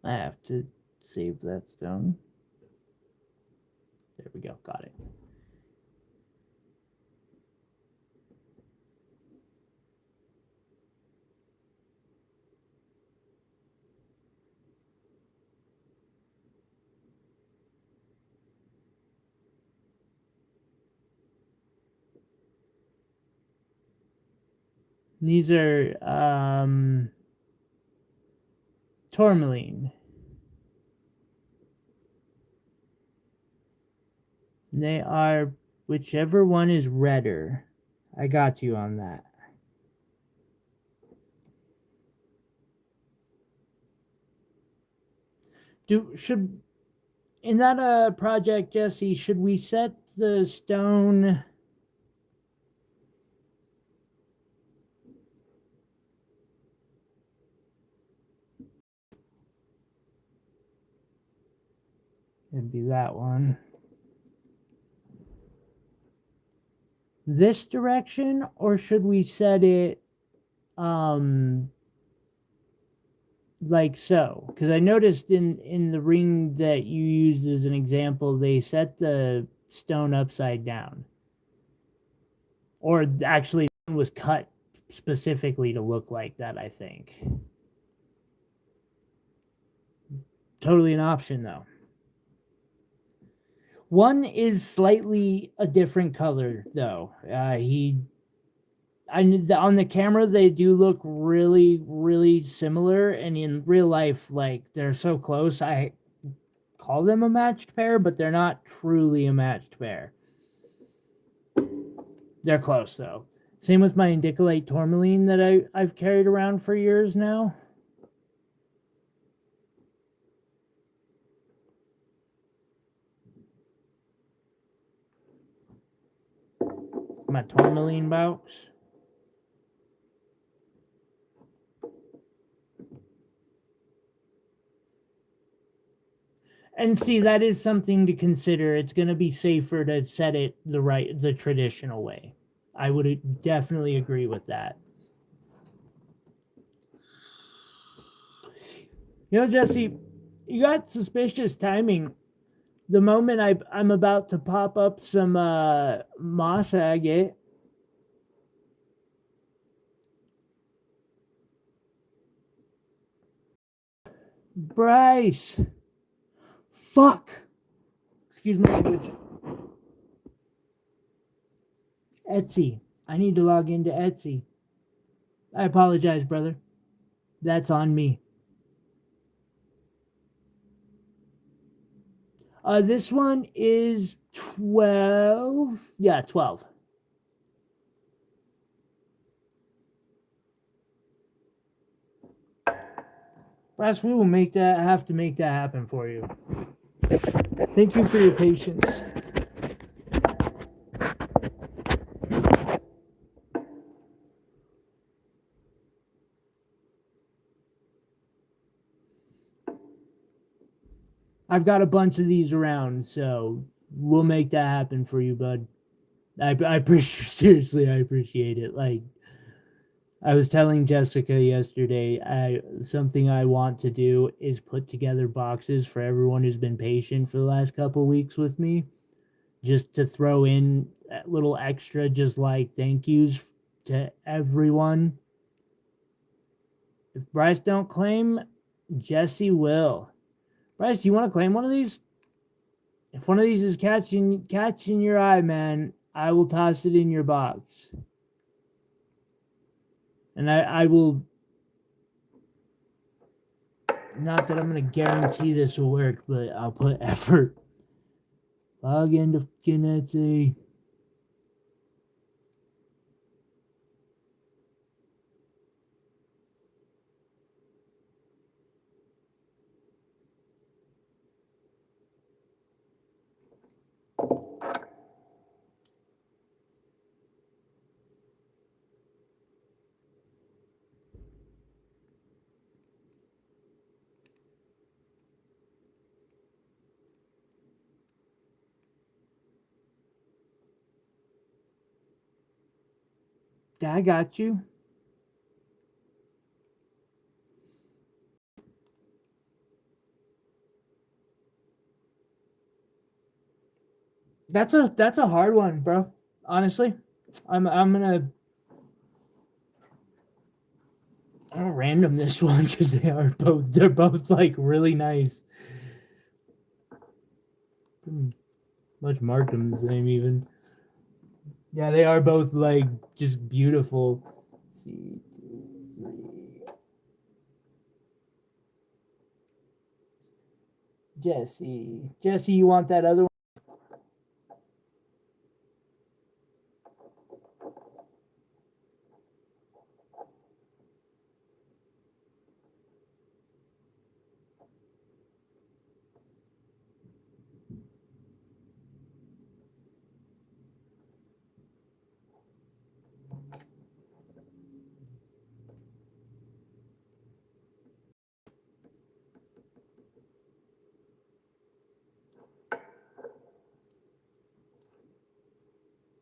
I have to save that stone. There we go, got it. These are tourmaline. They are whichever one is redder. I got you on that. Should in that project, Jesse, should we set the stone? It'd be that one. This direction, or should we set it like so? Because I noticed in the ring that you used as an example, they set the stone upside down. Or actually it was cut specifically to look like that, I think. Totally an option though. One is slightly a different color though. On the camera they do look really, really similar, and in real life, like, they're so close. I call them a matched pair, but they're not truly a matched pair. They're close though. Same with my indicolite tourmaline that I've carried around for years now. My tourmaline box. And see, that is something to consider. It's going to be safer to set it the traditional way. I would definitely agree with that. You know, Jesse, you got suspicious timing. The moment I'm about to pop up some moss agate. Bryce. Fuck. Excuse my language. Etsy. I need to log into Etsy. I apologize, brother. That's on me. This one is 12. Yeah, 12. Bryce, we will have to make that happen for you. Thank you for your patience. I've got a bunch of these around, so we'll make that happen for you, bud. I seriously, I appreciate it. Like, I was telling Jessica yesterday, something I want to do is put together boxes for everyone who's been patient for the last couple weeks with me, just to throw in a little extra, just like thank yous to everyone. If Bryce don't claim, Jesse will. Bryce, you want to claim one of these? If one of these is catching your eye, man, I will toss it in your box. And I will... Not that I'm going to guarantee this will work, but I'll put effort. Log into Etsy. I got you. That's a hard one, bro. Honestly, I'm gonna random this one because they're both like really nice. Much marked them the same even. Yeah, they are both like just beautiful. Let's see, 2, 3. Jesse, you want that other one?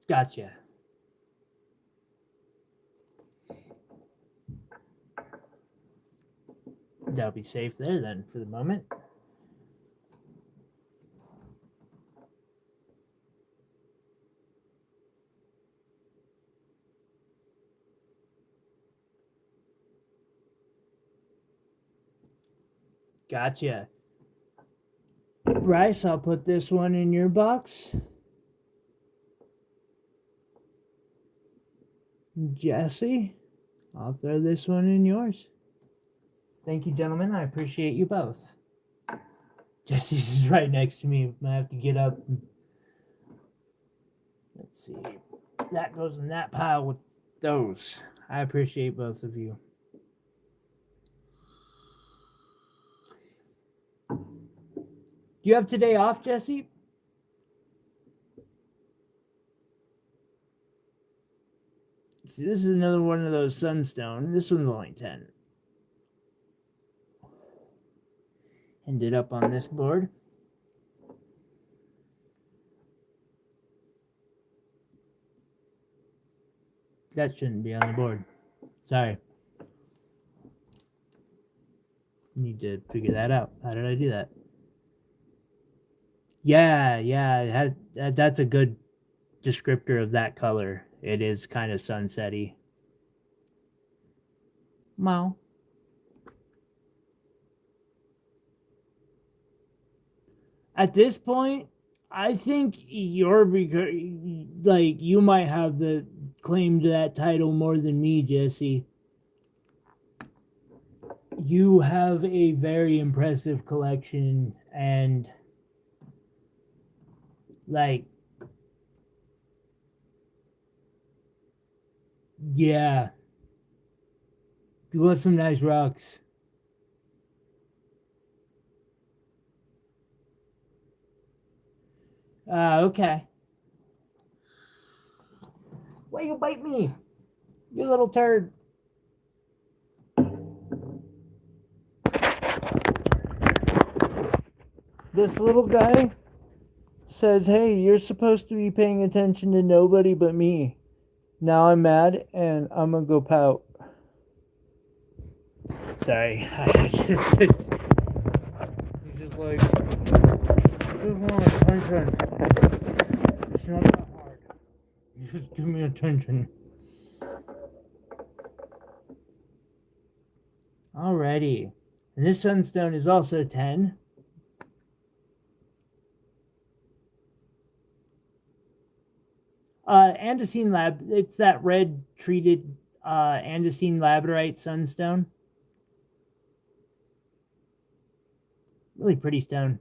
Gotcha. That'll be safe there then for the moment. Gotcha. Bryce, I'll put this one in your box. Jesse, I'll throw this one in yours. Thank you, gentlemen. I appreciate you both. Jesse's is right next to me. I have to get up. Let's see. That goes in that pile with those. I appreciate both of you. Do you have today off, Jesse? See, this is another one of those sunstone. This one's only 10. Ended up on this board. That shouldn't be on the board. Sorry. Need to figure that out. How did I do that? Yeah. That's a good descriptor of that color. It is kind of sunsetty. Wow. At this point, I think you're like you might have the claim to that title more than me, Jesse. You have a very impressive collection, and like, yeah, you want some nice rocks. Okay. Why you bite me? You little turd. This little guy says, hey, you're supposed to be paying attention to nobody but me. Now I'm mad and I'm gonna go pout. Sorry. He's just like, I just want attention. It's not that hard. Just give me attention. Alrighty. And this sunstone is also 10. Andesine lab. It's that red treated andesine labradorite sunstone. Really pretty stone.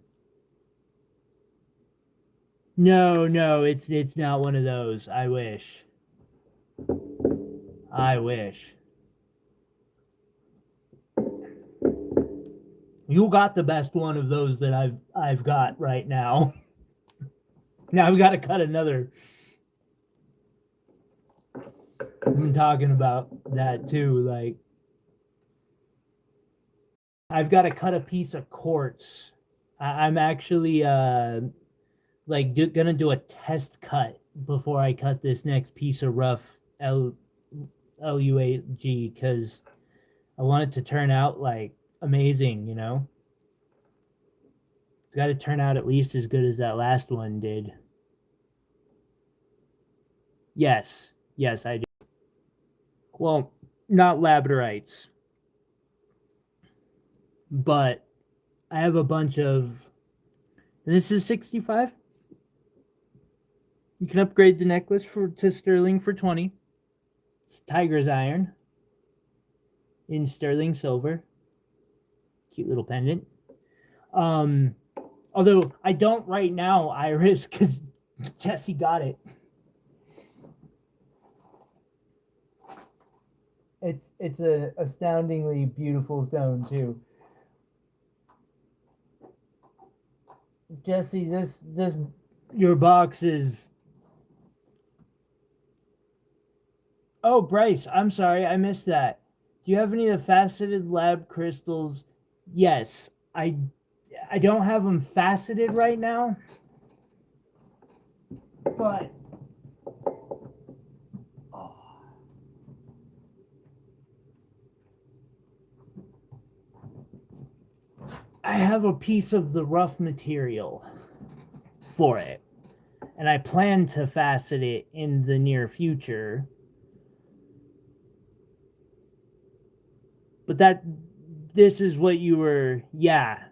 No, it's not one of those. I wish. You got the best one of those that I've got right now. Now I've got to cut another. I've been talking about that too. Like, I've got to cut a piece of quartz. I'm actually gonna do a test cut before I cut this next piece of rough LUAG because I want it to turn out like amazing, you know? It's got to turn out at least as good as that last one did. Yes, I do. Well, not labradorites, but I have a bunch of. And this is 65. You can upgrade the necklace to sterling for 20. It's tiger's iron in sterling silver. Cute little pendant. Although I don't right now, Iris, because Jesse got it. It's a astoundingly beautiful stone too. Jesse, this your box is. Oh, Bryce, I'm sorry, I missed that. Do you have any of the faceted lab crystals? Yes, I don't have them faceted right now, but I have a piece of the rough material for it, and I plan to facet it in the near future. But this is what you were, yeah.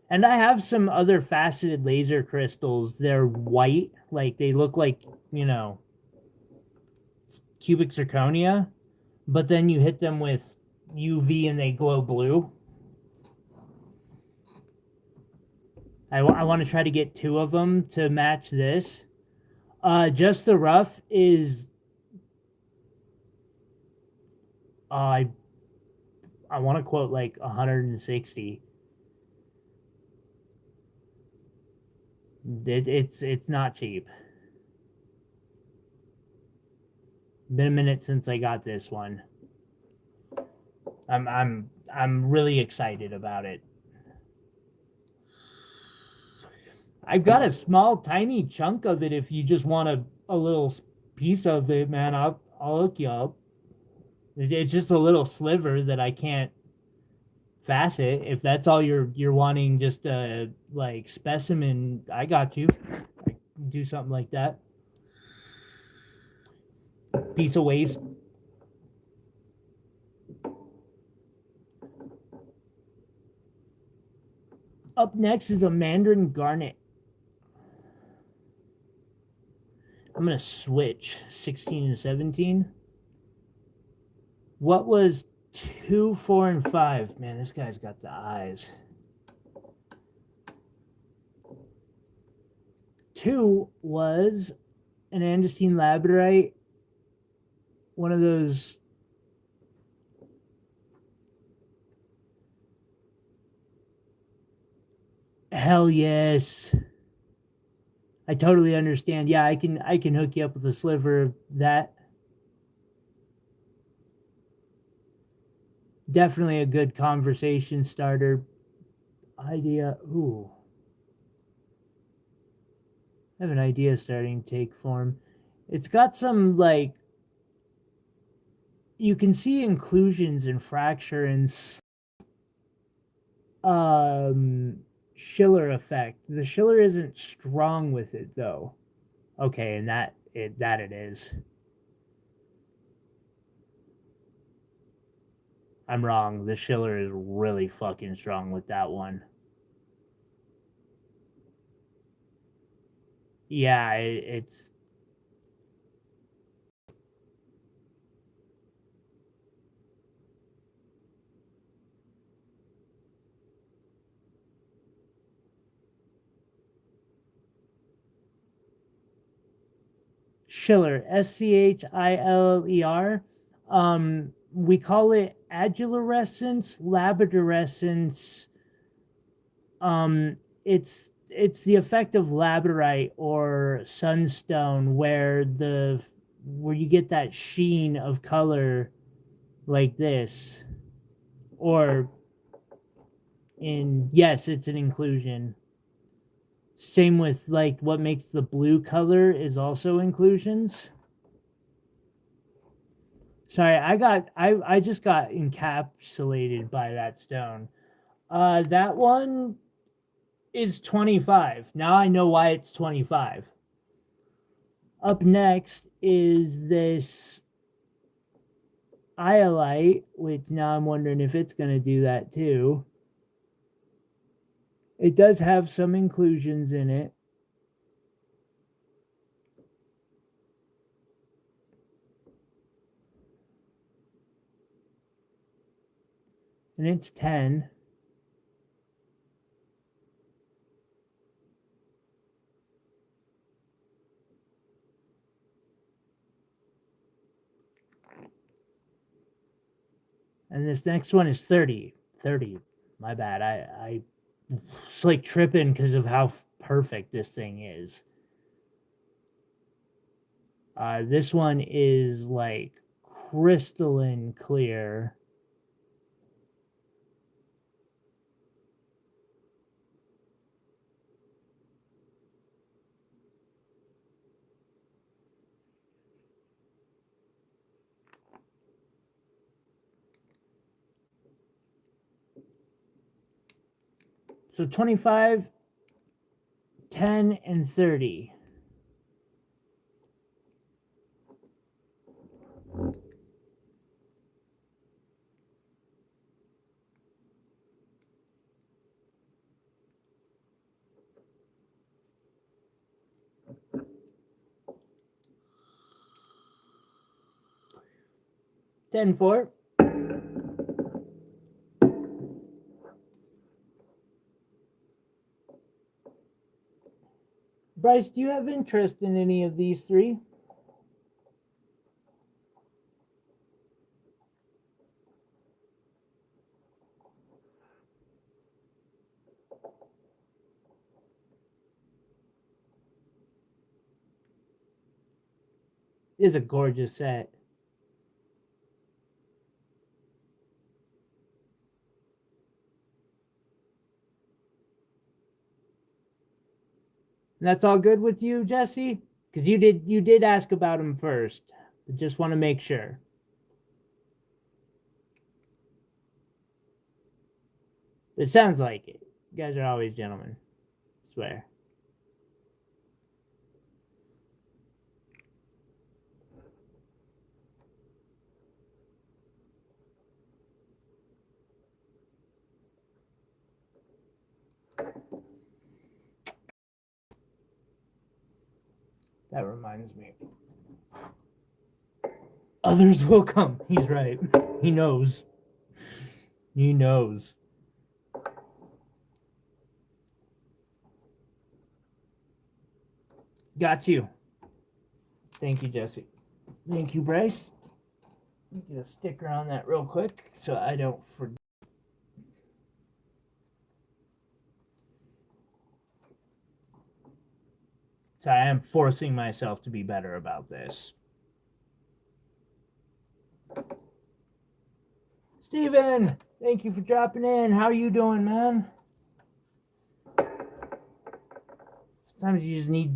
And I have some other faceted laser crystals. They're white, like they look like, you know, cubic zirconia, but then you hit them with UV and they glow blue. I want to try to get 2 of them to match this. Just the rough is I want to quote like 160. It's not cheap. Been a minute since I got this one. I'm really excited about it. I've got a small, tiny chunk of it. If you just want a little piece of it, man, I'll hook you up. It's just a little sliver that I can't facet. If that's all you're wanting, just a like specimen, I got you. I can do something like that. Piece of waste. Up next is a mandarin garnet. I'm going to switch 16 and 17. What was 2, 4, and 5? Man, this guy's got the eyes. 2 was an andesite labradorite. One of those. Hell yes. I totally understand. Yeah, I can hook you up with a sliver of that. Definitely a good conversation starter idea. Ooh. I have an idea starting to take form. It's got some like you can see inclusions and fracture and Schiller effect. The Schiller isn't strong with it though. Okay, and that it is. I'm wrong. The Schiller is really fucking strong with that one. Yeah, it's Schiller, Schiller. We call it adulorescence, labradorescence. It's the effect of labradorite or sunstone where you get that sheen of color like this. Or yes, it's an inclusion. Same with like what makes the blue color is also inclusions. Sorry, I just got encapsulated by that stone. That one is 25. Now I know why it's 25. Up next is this iolite, which now I'm wondering if it's going to do that too. It does have some inclusions in it. And it's 10. And this next one is 30. 30. My bad. I it's like tripping because of how perfect this thing is. This one is like crystalline clear. So 25, 10, and 30. Ten four. Bryce, do you have interest in any of these three? It is a gorgeous set. And that's all good with you, Jesse? Because you did ask about him first. But just want to make sure. It sounds like it. You guys are always gentlemen. I swear. That reminds me. Others will come. He's right. He knows. He knows. Got you. Thank you, Jesse. Thank you, Bryce. Get a sticker on that real quick so I don't forget. So I am forcing myself to be better about this. Steven, thank you for dropping in. How are you doing, man? Sometimes you just need...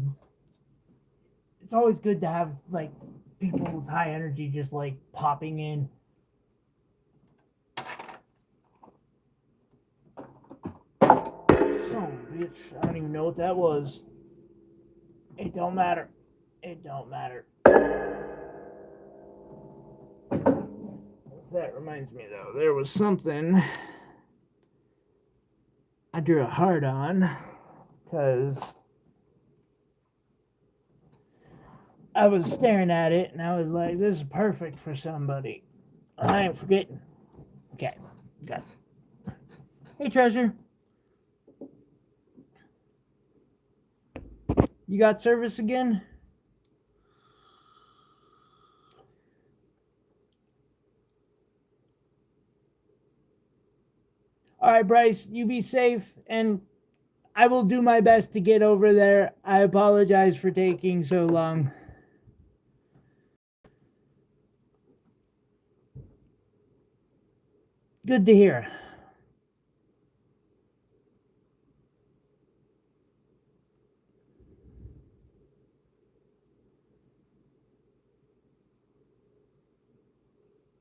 It's always good to have, like, people with high energy just, like, popping in. Son of a bitch. I don't even know what that was. It don't matter. It don't matter. That reminds me, though, there was something I drew a heart on because I was staring at it and I was like, this is perfect for somebody. I ain't forgetting. Okay, got it. Hey, Treasure. You got service again? All right, Bryce, you be safe, and I will do my best to get over there. I apologize for taking so long. Good to hear.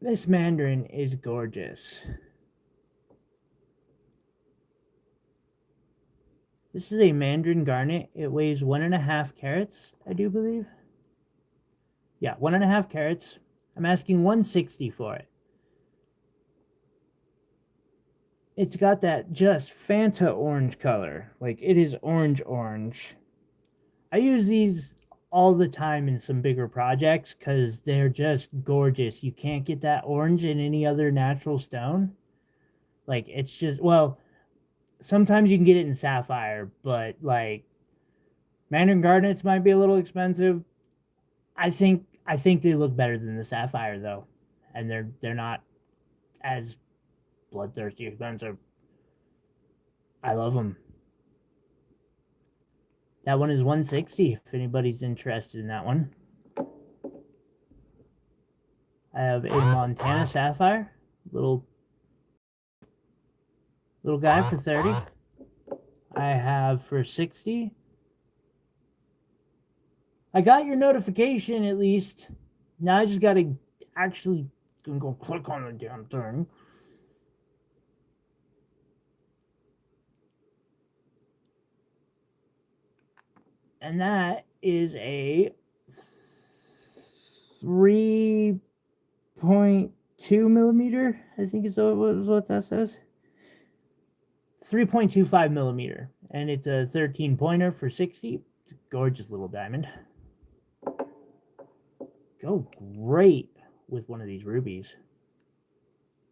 This mandarin is gorgeous. This is a mandarin garnet. It weighs 1.5 carats, I do believe. Yeah, 1.5 carats. I'm asking 160 for it. It's got that just Fanta orange color. Like, it is orange. I use these all the time in some bigger projects because they're just gorgeous. You can't get that orange in any other natural stone. Like, it's just, well, sometimes you can get it in sapphire, but like mandarin garnets might be a little expensive. I think they look better than the sapphire though, and they're not as bloodthirsty expensive. I love them. That one is 160 if anybody's interested in that one. I have a Montana sapphire, little guy for 30. I have for 60. I got your notification at least. Now I just gotta actually go click on the damn thing. And that is a 3.2 millimeter. I think is what that says. 3.25 millimeter. And it's a 13 pointer for 60. It's a gorgeous little diamond. Go great with one of these rubies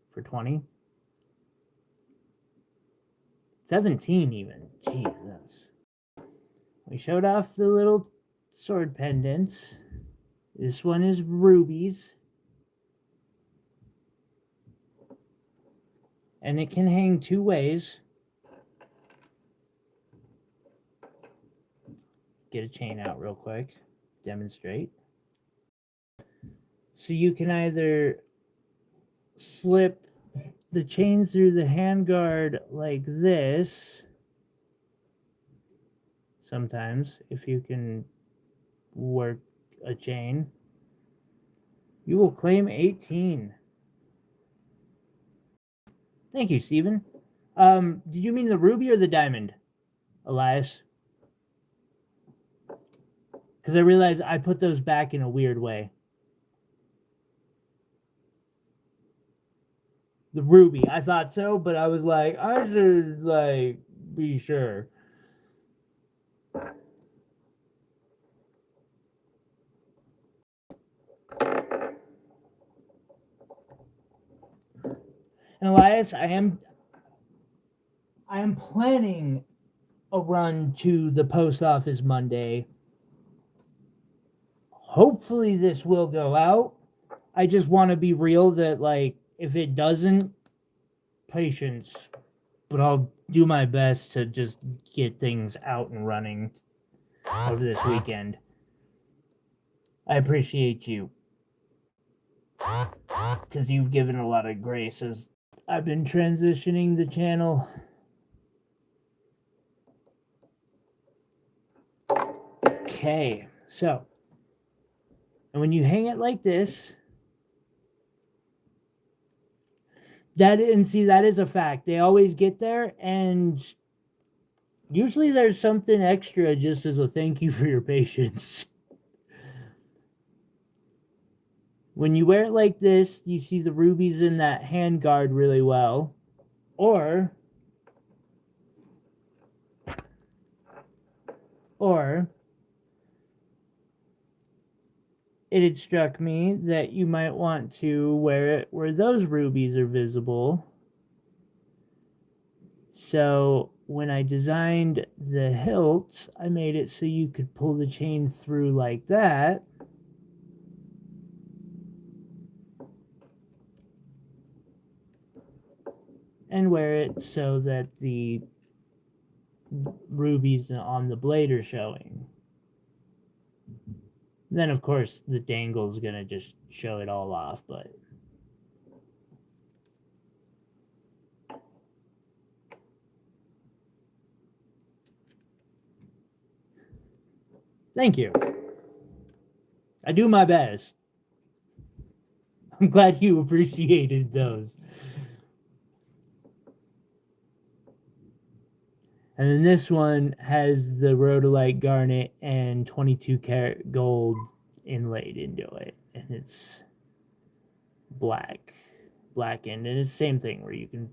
for 20. 17 even. Jesus. We showed off the little sword pendants. This one is rubies. And it can hang two ways. Get a chain out real quick. Demonstrate. So you can either slip the chain through the handguard like this. Sometimes, if you can work a chain, you will claim 18. Thank you, Steven. Did you mean the ruby or the diamond, Elias? Because I realized I put those back in a weird way. The ruby, I thought so, but I was like, I should like be sure. And Elias, I am planning a run to the post office Monday. Hopefully this will go out. I just want to be real that like if it doesn't, patience. But I'll do my best to just get things out and running over this weekend. I appreciate you. Because you've given a lot of grace as I've been transitioning the channel. Okay, so, and when you hang it like this, that is a fact. They always get there, and usually there's something extra just as a thank you for your patience. When you wear it like this, you see the rubies in that hand guard really well. Or it had struck me that you might want to wear it where those rubies are visible. So when I designed the hilt, I made it so you could pull the chain through like that. And wear it so that the rubies on the blade are showing. Then, of course, the dangle is going to just show it all off, but... Thank you. I do my best. I'm glad you appreciated those. And then this one has the rhodolite garnet and 22 karat gold inlaid into it. And it's blackened. And it's the same thing where you can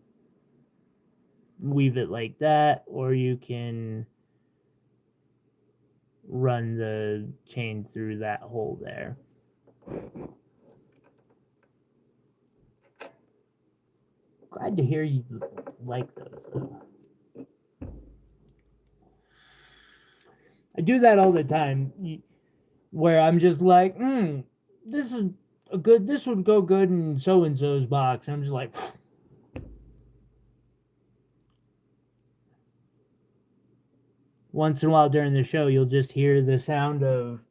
weave it like that, or you can run the chain through that hole there. Glad to hear you like those, though. I do that all the time, where I'm just like, this is a good. This would go good in so and so's box. I'm just like. Once in a while during the show, you'll just hear the sound of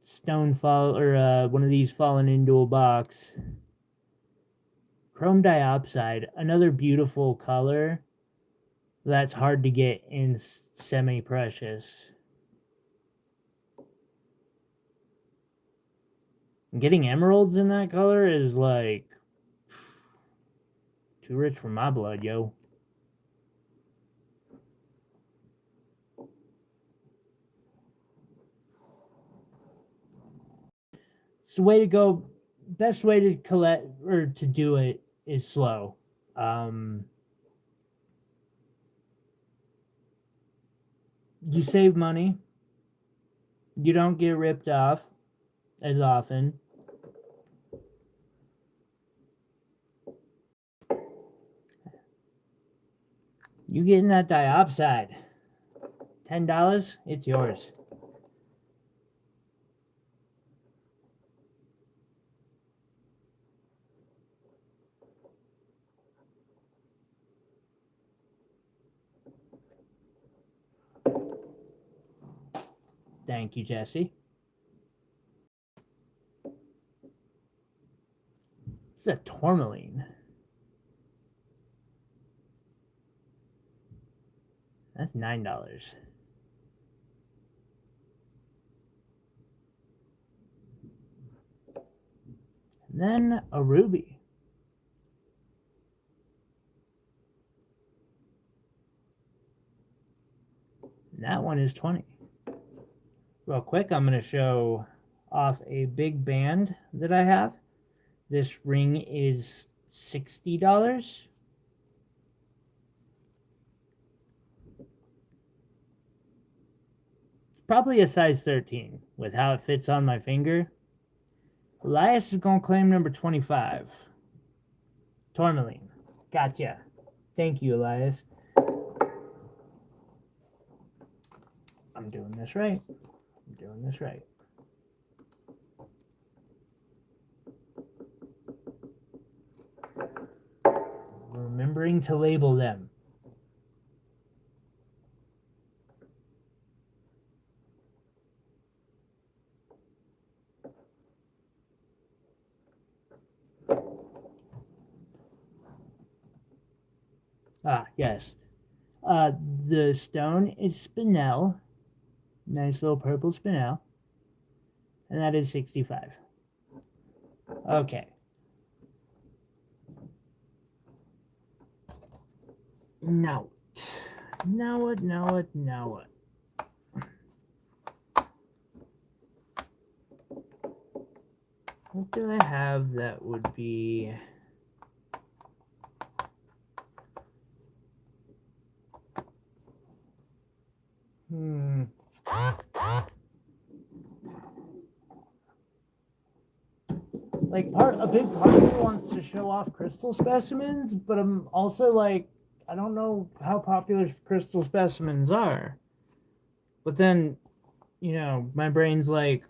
stone fall, or one of these falling into a box. Chrome diopside, another beautiful color that's hard to get in semi-precious. Getting emeralds in that color is like too rich for my blood, yo. It's the way to go. Best way to collect or to do it is slow. You save money. You don't get ripped off as often. You getting that diopside. $10, it's yours. Thank you, Jesse. This is a tourmaline. That's $9. And then a ruby. And that one is 20. Real quick, I'm going to show off a big band that I have. This ring is $60. It's probably a size 13 with how it fits on my finger. Elias is going to claim number 25. Tourmaline. Gotcha. Thank you, Elias. I'm doing this right. I'm doing this right. Remembering to label them. Ah, yes. The stone is spinel. Nice little purple spinel. And that is 65. Okay. Now what? What do I have that would be... Like, a big part of me wants to show off crystal specimens, but I'm also like, I don't know how popular crystal specimens are. But then, you know, my brain's like,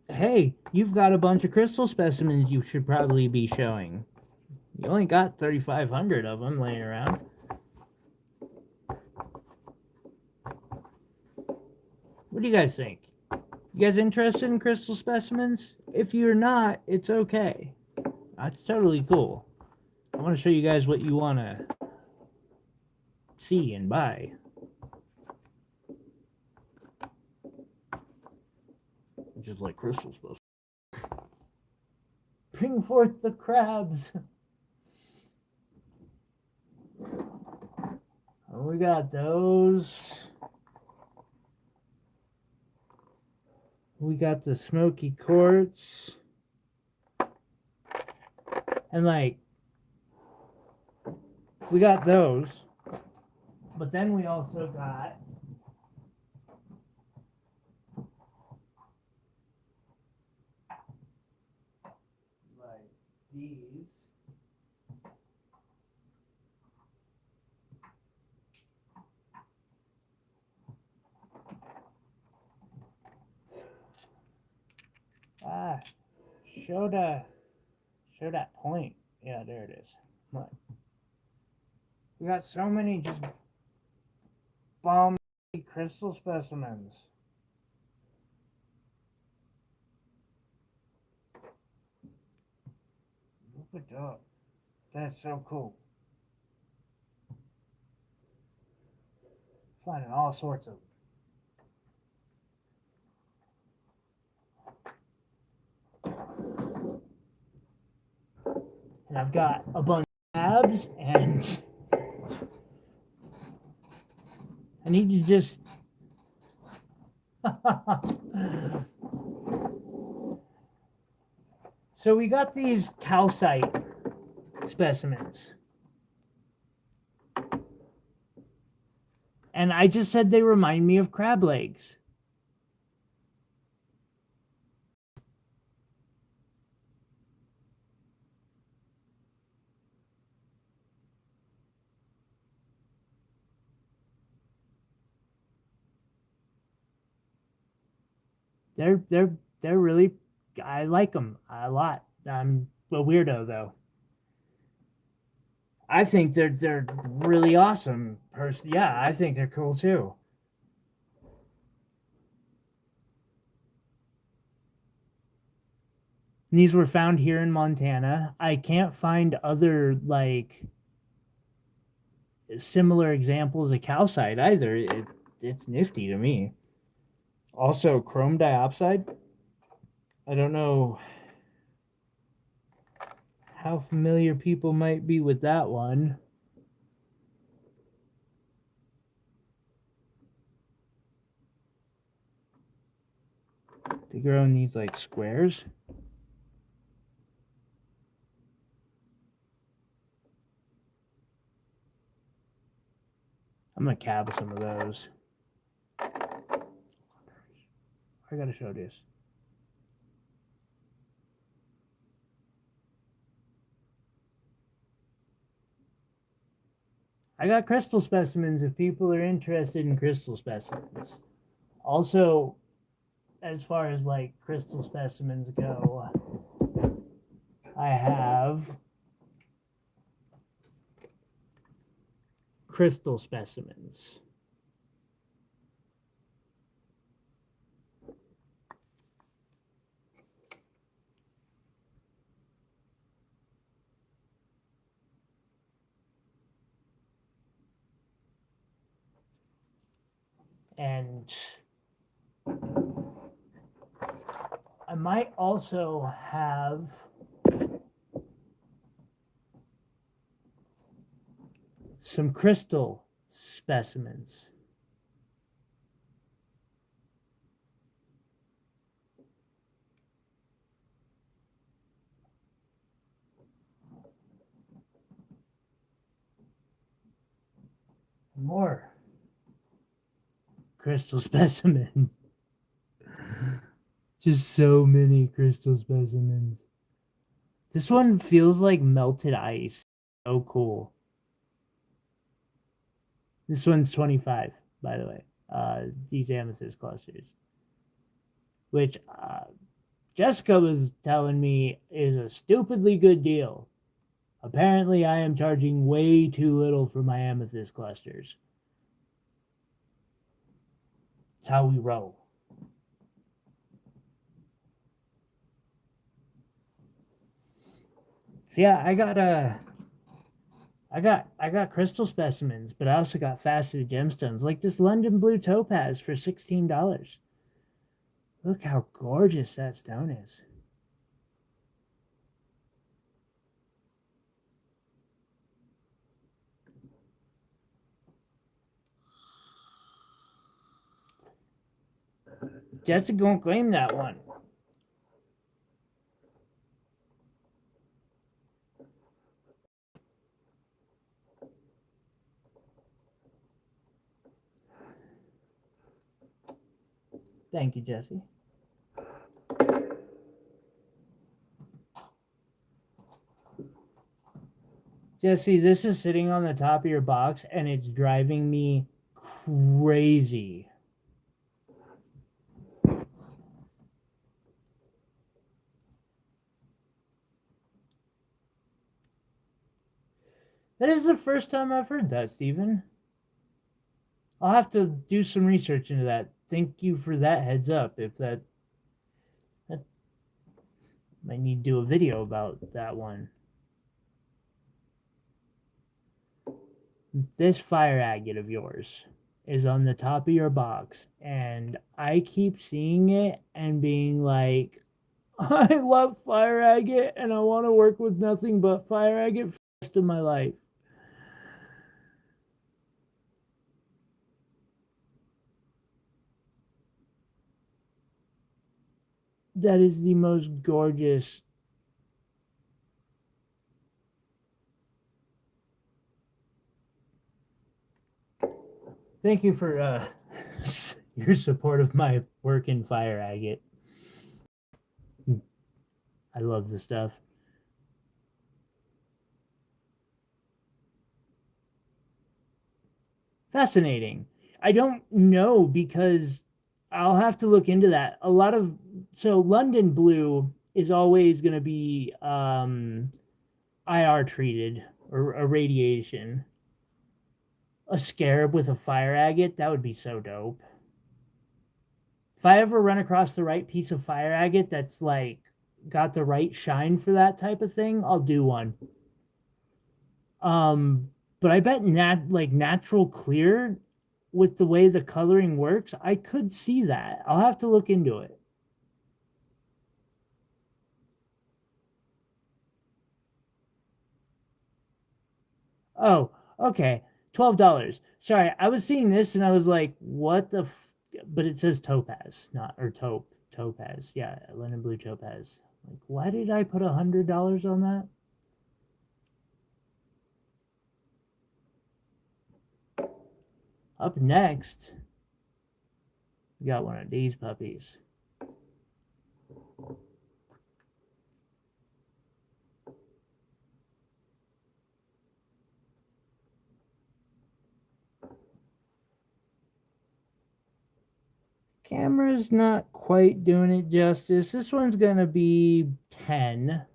hey, you've got a bunch of crystal specimens you should probably be showing. You only got 3,500 of them laying around. What do you guys think? You guys interested in crystal specimens? If you're not, it's okay. That's totally cool. I want to show you guys what you want to see and buy. Just like crystal specimens. Bring forth the crabs. Oh, we got those. We got the smoky quartz. And like, we got those. But then we also got like these. Show that point. Yeah, there it is. Look. We got so many just bomb crystal specimens. Look it up. That's so cool. Finding all sorts of. And I've got a bunch of tabs, and I need to just. So we got these calcite specimens. And I just said they remind me of crab legs. They're really, I like them a lot. I'm a weirdo though. I think they're really awesome. Yeah, I think they're cool too. These were found here in Montana. I can't find other like similar examples of calcite either. It's nifty to me. Also, chrome diopside. I don't know how familiar people might be with that one. They grow in these like squares. I'm gonna cab some of those. I gotta show this. I got crystal specimens if people are interested in crystal specimens. Also, as far as like crystal specimens go, I have crystal specimens. And I might also have some crystal specimens. More crystal specimens. Just so many crystal specimens. This one feels like melted ice. So cool. This one's 25, by the way. These amethyst clusters. Which Jessica was telling me is a stupidly good deal. Apparently, I am charging way too little for my amethyst clusters. It's how we roll. So yeah, I got crystal specimens, but I also got faceted gemstones, like this London blue topaz for $16. Look how gorgeous that stone is. Jessica gonna claim that one. Thank you, Jesse. Jesse, this is sitting on the top of your box and it's driving me crazy. That is the first time I've heard that, Stephen. I'll have to do some research into that. Thank you for that heads up. If that might need to do a video about that one. This fire agate of yours is on the top of your box, and I keep seeing it and being like, I love fire agate and I want to work with nothing but fire agate for the rest of my life. That is the most gorgeous. Thank you for your support of my work in fire agate. I love the stuff. Fascinating. I don't know because I'll have to look into that. A lot of so London blue is always going to be IR treated or irradiation. A scarab with a fire agate, that would be so dope. If I ever run across the right piece of fire agate that's like got the right shine for that type of thing, I'll do one. But I bet natural clear with the way the coloring works, I could see that. I'll have to look into it. Oh, okay. $12. Sorry, I was seeing this and I was like, what the but it says topaz, not or topaz. Yeah, London blue topaz. Like, why did I put $100 on that? Up next, we got one of these puppies. Camera's not quite doing it justice. This one's gonna be 10.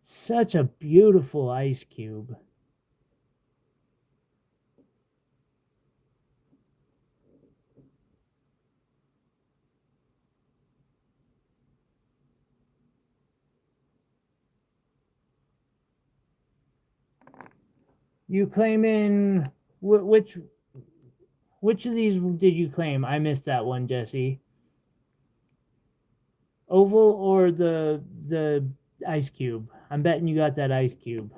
Such a beautiful ice cube. You claiming which of these did you claim? I missed that one, Jesse. Oval or the ice cube? I'm betting you got that ice cube.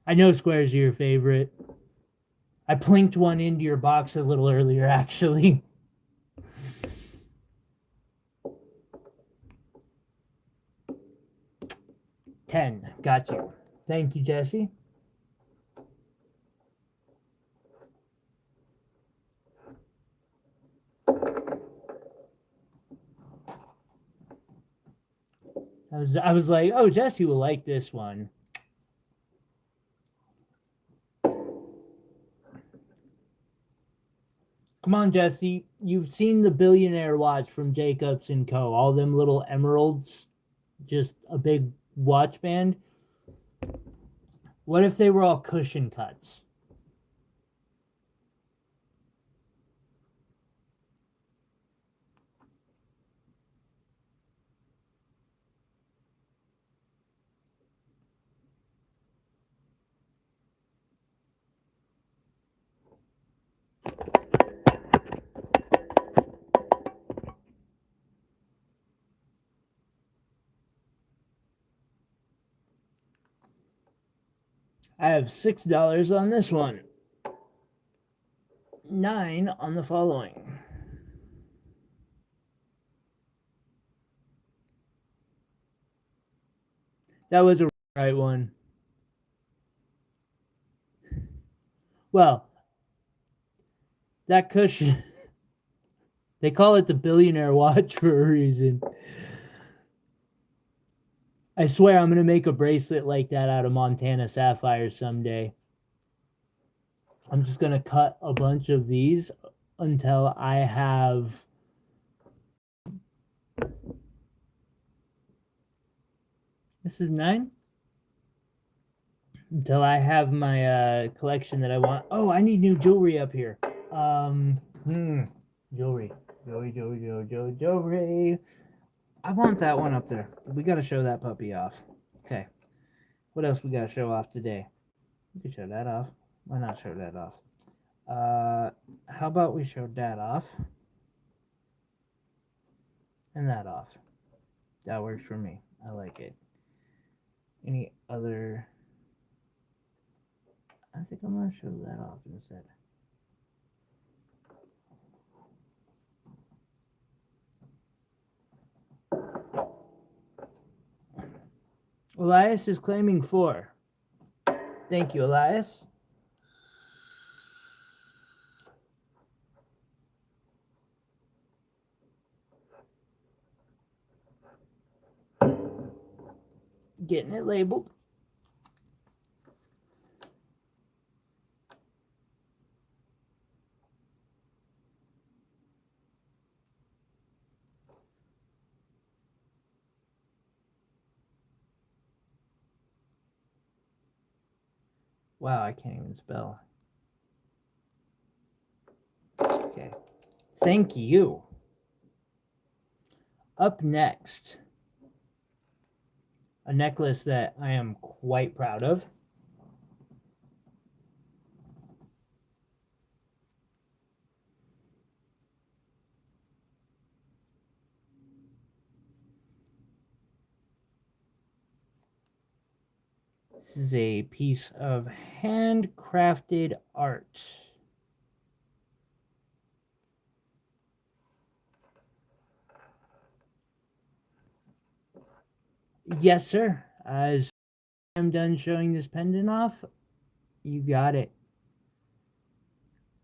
I know squares are your favorite. I plinked one into your box a little earlier, actually. $10. Got you. Thank you, Jesse. I was like, oh, Jesse will like this one. Come on, Jesse. You've seen the billionaire watch from Jacobs and Co. All them little emeralds, just a big watch band. What if they were all cushion cuts? I have $6 on this one. 9 on the following. That was a right one. Well, that cushion, they call it the billionaire watch for a reason. I swear I'm going to make a bracelet like that out of Montana sapphire someday. I'm just going to cut a bunch of these until I have this is 9 until I have my collection that I want. Oh, I need new jewelry up here. Jewelry. Jewelry. I want that one up there. We got to show that puppy off. Okay. What else we got to show off today? We could show that off. Why not show that off? How about we show that off? And that off. That works for me. I like it. Any other... I think I'm going to show that off instead. Elias is claiming 4. Thank you, Elias. Getting it labeled. Wow, I can't even spell. Okay. Thank you. Up next, a necklace that I am quite proud of. This is a piece of handcrafted art. Yes, sir. As I'm done showing this pendant off, you got it.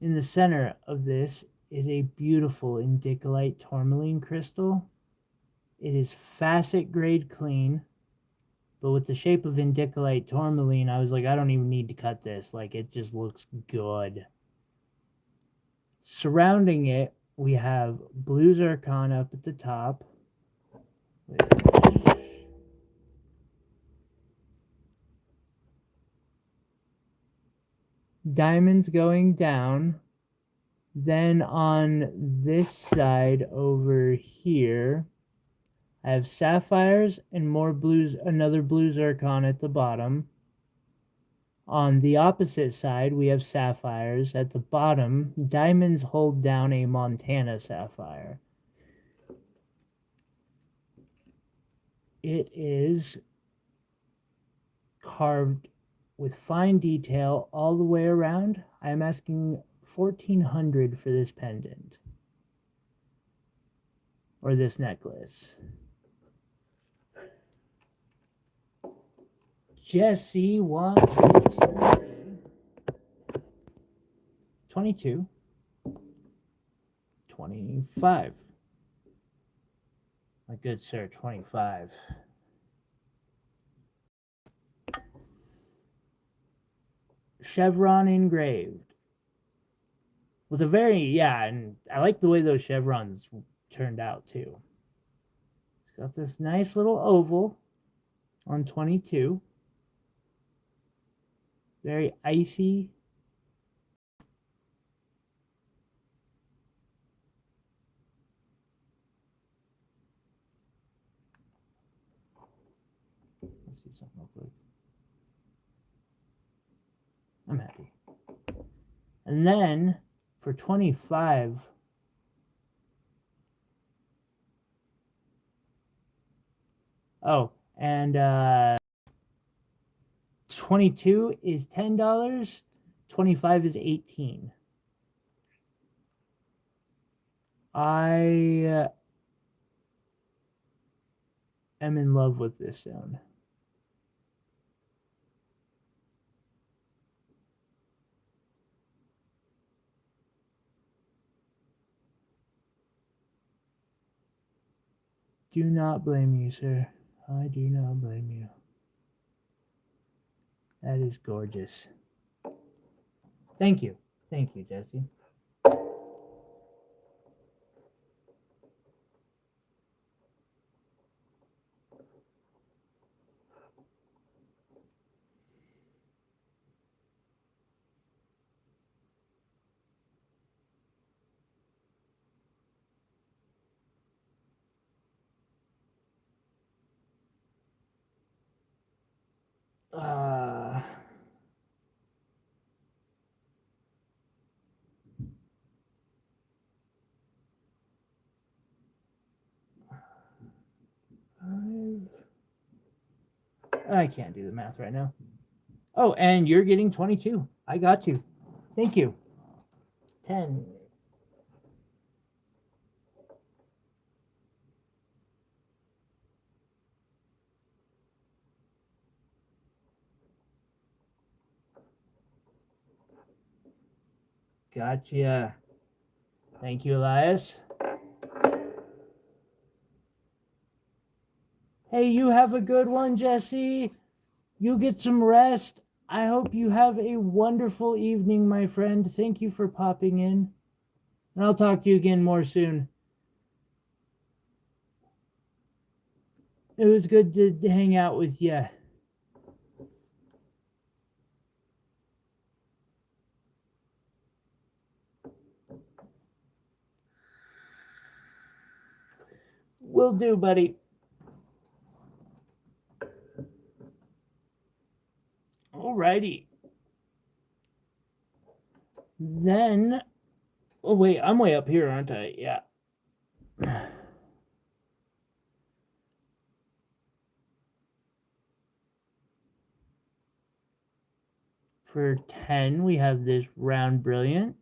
In the center of this is a beautiful indicolite tourmaline crystal. It is facet grade clean, but with the shape of indicolite tourmaline, I was like, I don't even need to cut this. Like, it just looks good. Surrounding it, we have blue zircon up at the top. Diamonds going down. Then on this side over here, I have sapphires and more blues, another blue zircon at the bottom. On the opposite side, we have sapphires. At the bottom, diamonds hold down a Montana sapphire. It is carved with fine detail all the way around. I am asking $1,400 for this pendant or this necklace. Jesse wants 22, 25. My good sir, 25. Chevron engraved. With a very, and I like the way those chevrons turned out too. It's got this nice little oval on 22. Very icy. Let's see something real quick. I'm happy. And then for 25, 22 is $10. 25 is $18. I am in love with this stone. Do not blame you, sir. I do not blame you. That is gorgeous. Thank you. Thank you, Jesse. I can't do the math right now. Oh, and you're getting 22. I got you. Thank you. 10. Gotcha. Thank you, Elias. Hey, you have a good one, Jesse. You get some rest. I hope you have a wonderful evening, my friend. Thank you for popping in. And I'll talk to you again more soon. It was good to hang out with you. Will do, buddy. Alrighty. Then, oh wait, I'm way up here, aren't I? Yeah. For 10, we have this round brilliant.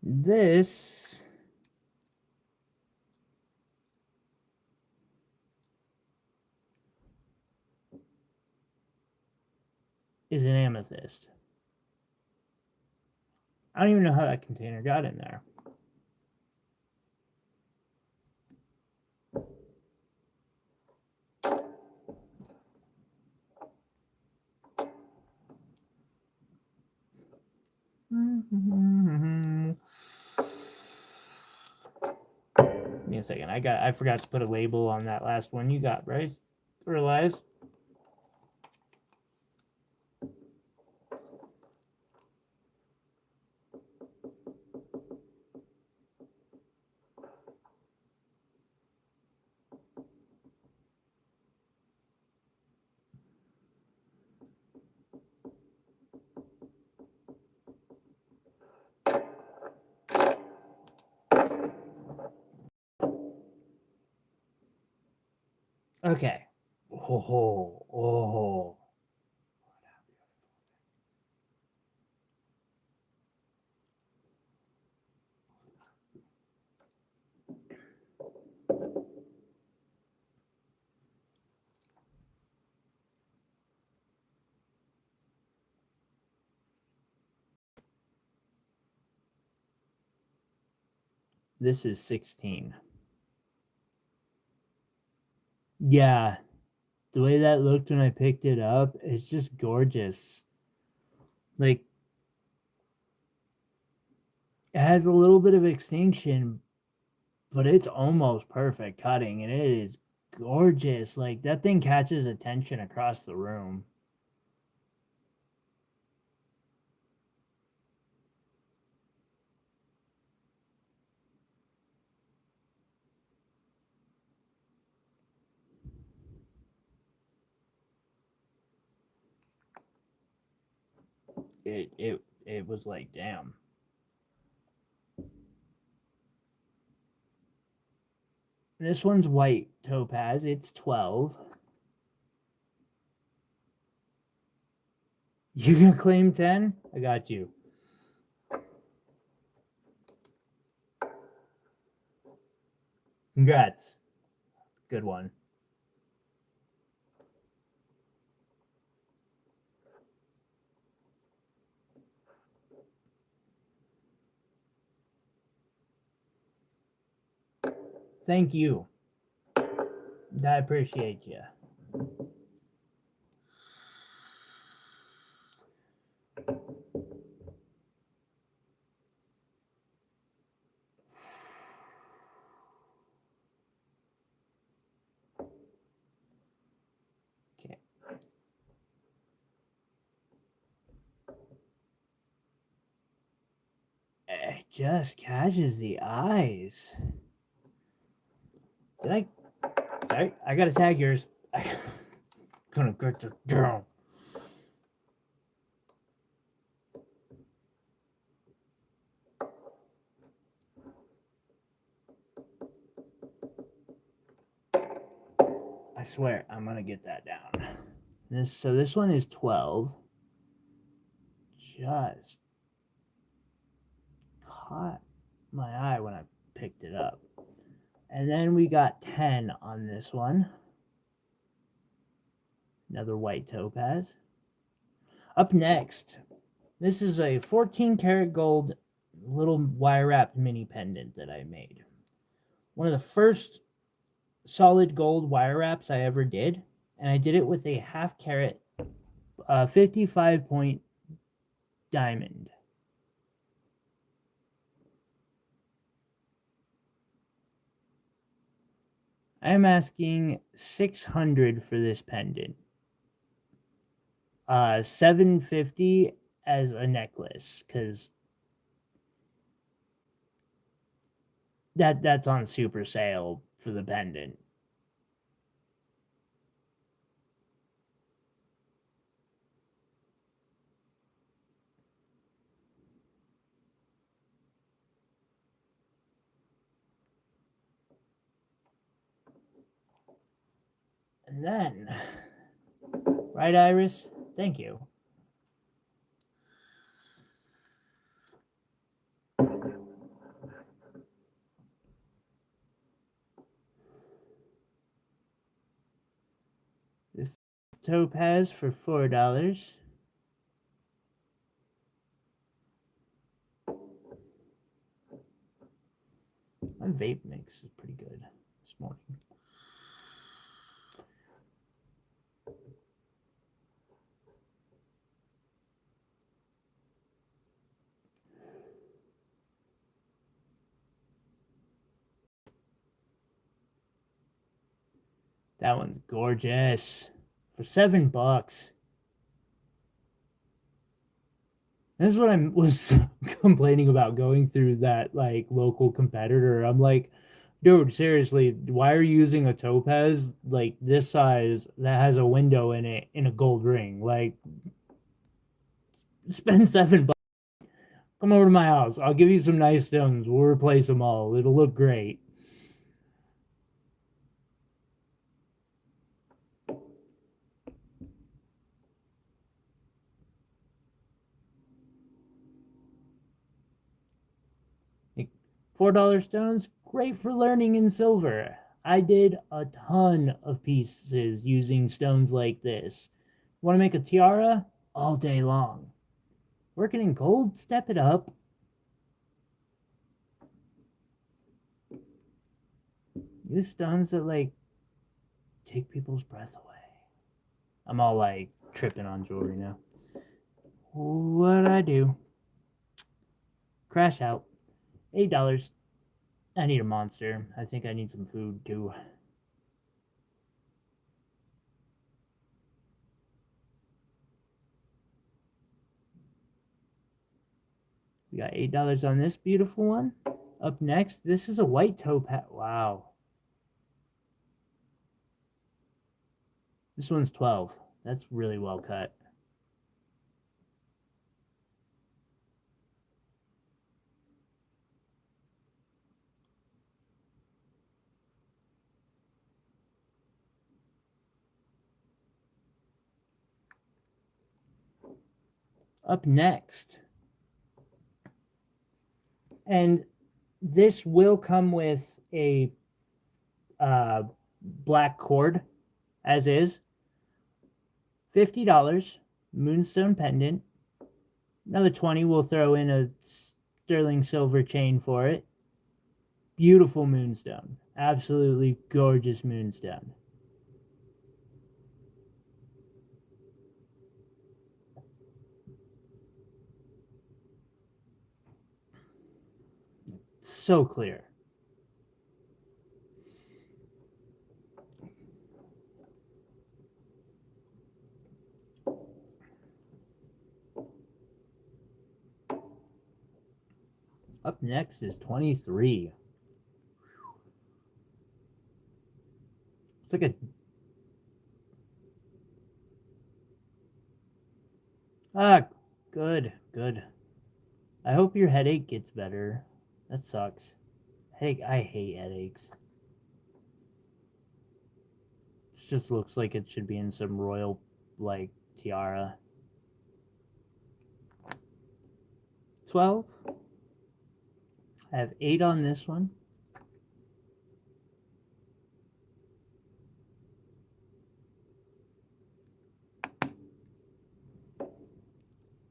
This is an amethyst. I don't even know how that container got in there. Give me a second. I forgot to put a label on that last one you got, Bryce. Or Elias. Okay. Oh. This is 16. Yeah. The way that looked when I picked it up, it's just gorgeous. Like, it has a little bit of extinction, but it's almost perfect cutting, and it is gorgeous. Like, that thing catches attention across the room. it was like, damn. This one's white topaz. It's 12. You gonna claim 10? I got you. Congrats. Good one. Thank you. I appreciate you. Okay. It just catches the eyes. Did I? Sorry, I gotta tag yours. I'm gonna get this down. I swear, I'm gonna get that down. This one is 12. Just caught my eye when I picked it up. And then we got 10 on this one. Another white topaz. Up next, this is a 14 karat gold little wire wrapped mini pendant that I made. One of the first solid gold wire wraps I ever did, and I did it with a half carat 55 point diamond. I'm asking 600 for this pendant. 750 as a necklace, because that's on super sale for the pendant. And then, right, Iris? Thank you. This topaz for $4. My vape mix is pretty good this morning. That one's gorgeous. For $7. This is what I was complaining about going through that like local competitor. I'm like, dude, seriously, why are you using a topaz like this size that has a window in it in a gold ring? Like, spend $7. Come over to my house. I'll give you some nice stones. We'll replace them all. It'll look great. $4 stones, great for learning in silver. I did a ton of pieces using stones like this. Want to make a tiara? All day long. Working in gold? Step it up. Use stones that like take people's breath away. I'm all like tripping on jewelry now. What'd I do? Crash out. $8. I need a monster. I think I need some food too. We got $8 on this beautiful one. Up next, this is a white topaz. Wow. This one's 12. That's really well cut. up next. And this will come with a black cord, as is. $50 moonstone pendant. Another 20, we'll throw in a sterling silver chain for it. Beautiful moonstone. Absolutely gorgeous moonstone. So clear. Up next is 23. It's like a... Good. I hope your headache gets better. That sucks. I hate headaches. This just looks like it should be in some royal, like, tiara. 12. I have 8 on this one.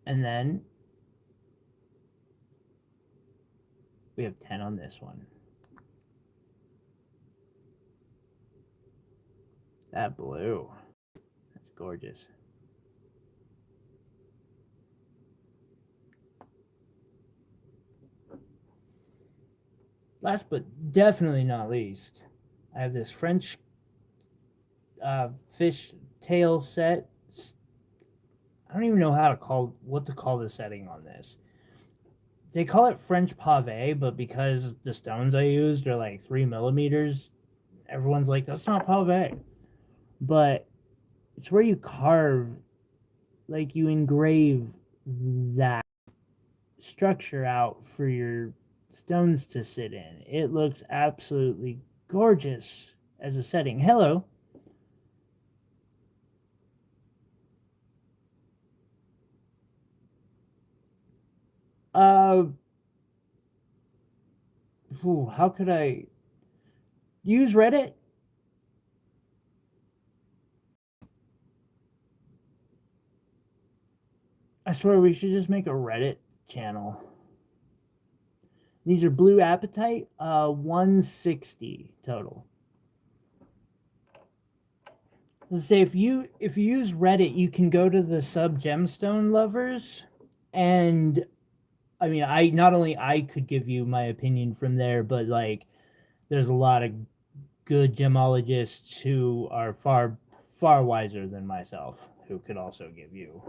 And then we have 10 on this one. That blue. That's gorgeous. Last but definitely not least, I have this French fish tail set. I don't even know what to call the setting on this. They call it French pave, but because the stones I used are like 3 millimeters, everyone's like, that's not pave. But it's where you carve, like you engrave that structure out for your stones to sit in. It looks absolutely gorgeous as a setting. Hello. How could I use Reddit? I swear we should just make a Reddit channel. These are blue apatite, 160 total. Let's say if you use Reddit, you can go to the sub gemstone lovers, and I mean, I could give you my opinion from there, but like, there's a lot of good gemologists who are far wiser than myself who could also give you.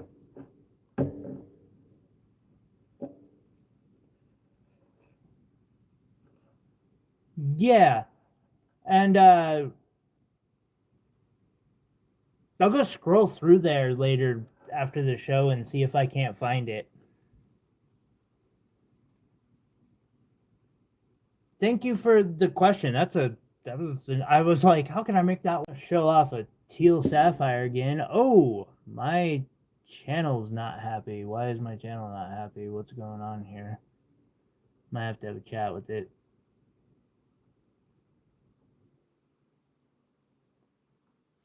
Yeah, and I'll go scroll through there later after the show and see if I can't find it. Thank you for the question. I was like, how can I make that one show off a teal sapphire again? Oh, my channel's not happy. Why is my channel not happy? What's going on here? Might have to have a chat with it.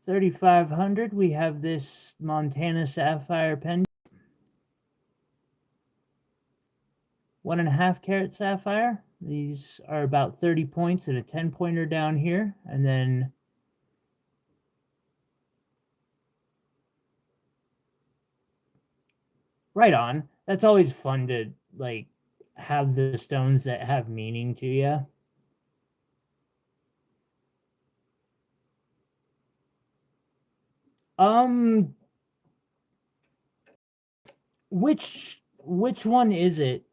3,500. We have this Montana sapphire pendant. 1.5 carat sapphire. These are about 30 points and a 10 pointer down here. And then right on. That's always fun to like have the stones that have meaning to you. Which one is it?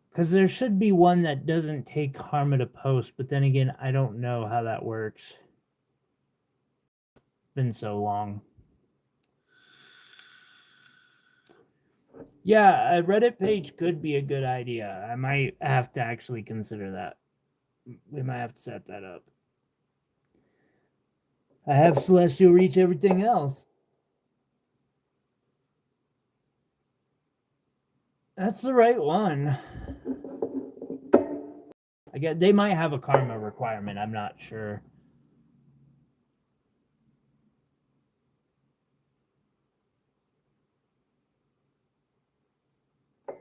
Because there should be one that doesn't take karma to post, but then again, I don't know how that works. It's been so long. Yeah, a Reddit page could be a good idea. I might have to actually consider that. we might have to set that up. I have celestial reach everything else. That's the right one. I guess they might have a karma requirement. I'm not sure.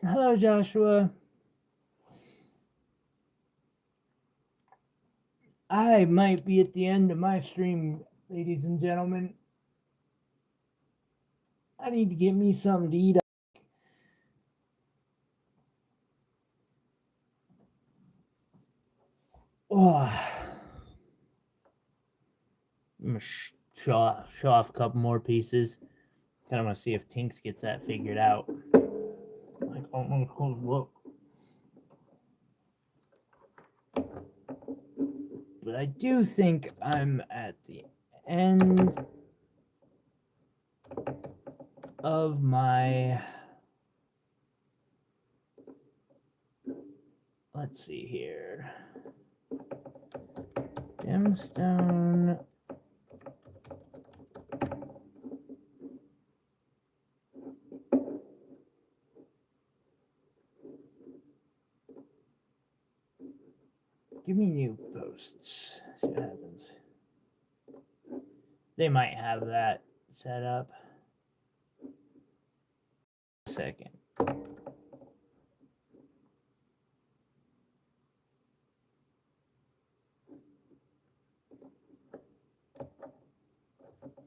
Hello, Joshua. I might be at the end of my stream, ladies and gentlemen. I need to get me something to eat. Oh, I'm gonna show off a couple more pieces. Kind of want to see if Tinks gets that figured out. Like, oh, look. But I do think I'm at the end of my, let's see here, gemstone. Give me new posts. See what happens. They might have that set up. A second.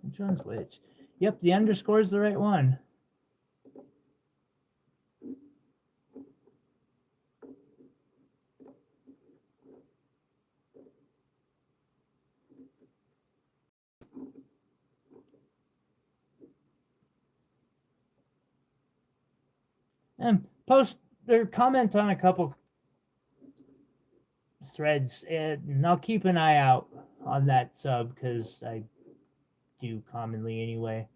Which one's which? Yep, the underscore is the right one. And post or comment on a couple threads, and I'll keep an eye out on that sub because I do commonly anyway.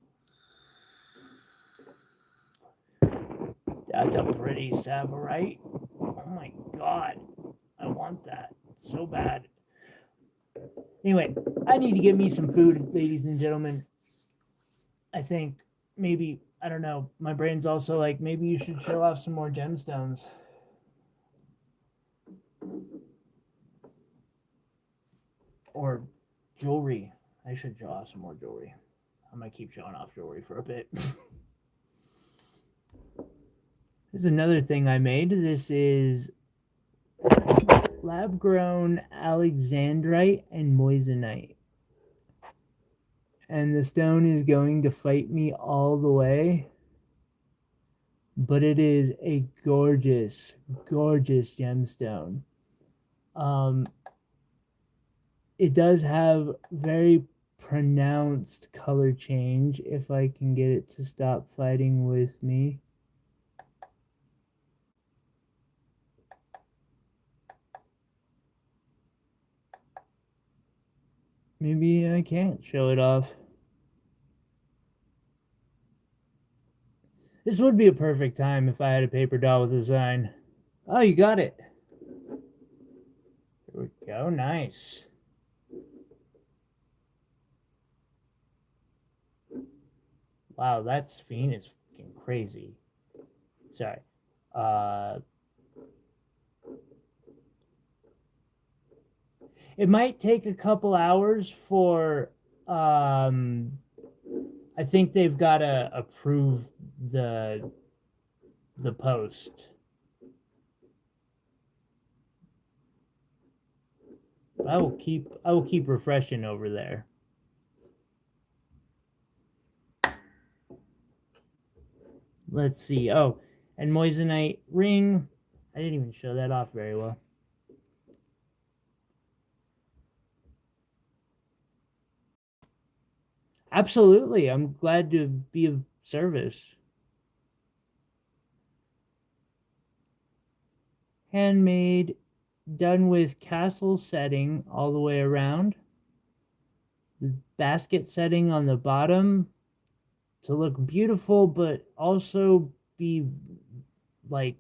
That's a pretty Savarite. Oh my god, I want that so bad. Anyway, I need to get me some food, ladies and gentlemen. I think maybe, I don't know, my brain's also like, maybe you should show off some more gemstones. Or jewelry. I should show off some more jewelry. I might keep showing off jewelry for a bit. There's another thing I made. This is lab-grown alexandrite and moissanite. And the stone is going to fight me all the way. But it is a gorgeous, gorgeous gemstone. It does have very pronounced color change if I can get it to stop fighting with me. Maybe I can't show it off. This would be a perfect time if I had a paper doll with a sign. Oh, you got it. Here we go. Nice. Wow, that Sphene is fucking crazy. Sorry. It might take a couple hours for, I think they've got to approve the post. I will keep refreshing over there. Let's see. Oh, and moissanite ring. I didn't even show that off very well. Absolutely. I'm glad to be of service. Handmade, done with castle setting all the way around. The basket setting on the bottom to look beautiful, but also be like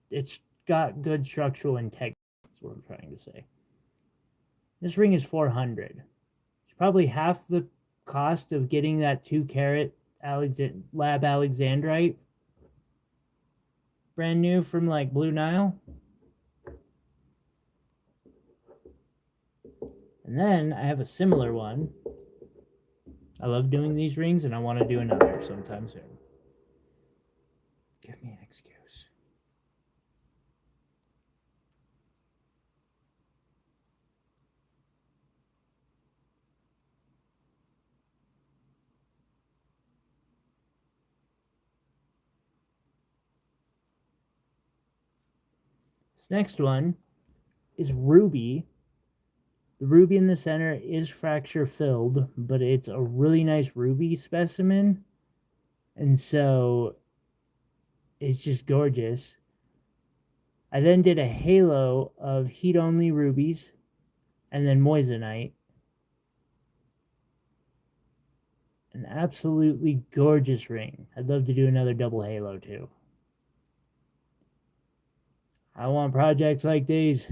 it's got good structural integrity. That's what I'm trying to say. This ring is 400. It's probably half the cost of getting that 2-carat lab alexandrite brand new from like Blue Nile. And then I have a similar one. I love doing these rings, and I want to do another sometime soon. Give me an excuse. This next one is ruby. The ruby in the center is fracture filled, but it's a really nice ruby specimen. And so it's just gorgeous. I then did a halo of heat only rubies and then moissanite. An absolutely gorgeous ring. I'd love to do another double halo too. I want projects like these.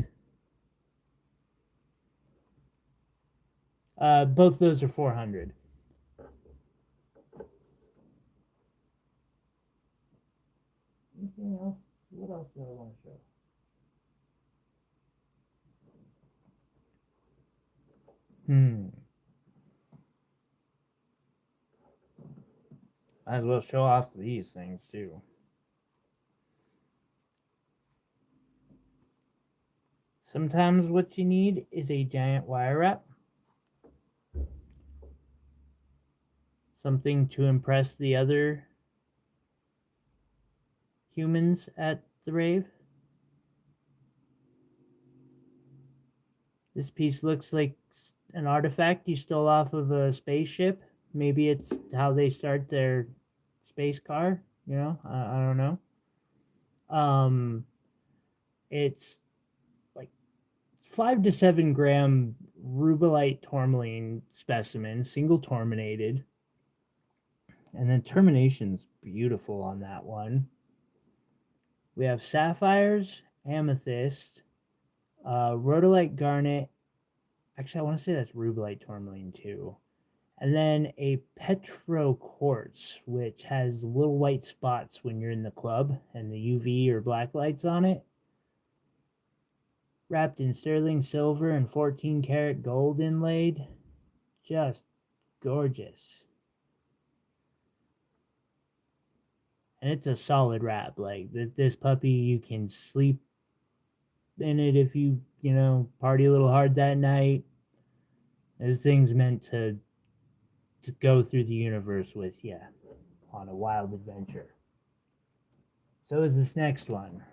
Both of those are 400. Anything else? What else do I want to show? Might as well show off these things too. Sometimes what you need is a giant wire wrap. Something to impress the other humans at the rave. This piece looks like an artifact you stole off of a spaceship. Maybe it's how they start their space car. You know, I don't know. It's like 5 to 7 gram rubellite tourmaline specimen, single terminated. And then termination's beautiful on that one. We have sapphires, amethyst, rhodolite garnet. Actually, I want to say that's rubellite tourmaline too. And then a petro quartz, which has little white spots when you're in the club and the UV or black lights on it. Wrapped in sterling silver and 14-karat gold inlaid. Just gorgeous. And it's a solid wrap. Like this puppy, you can sleep in it if you party a little hard that night. This thing's meant to go through the universe with you on a wild adventure. So is this next one.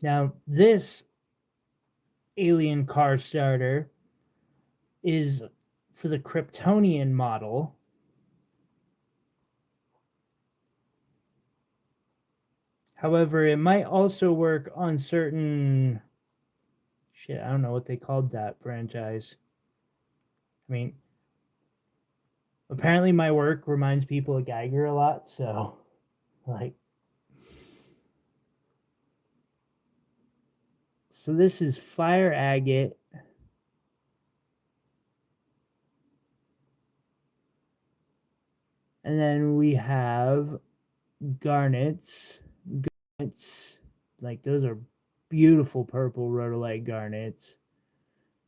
Now, this alien car starter is for the Kryptonian model. However, it might also work on certain shit. I don't know what they called that franchise. I mean, apparently my work reminds people of Geiger a lot, so like. So this is fire agate. And then we have garnets. Like those are beautiful purple rhodolite garnets.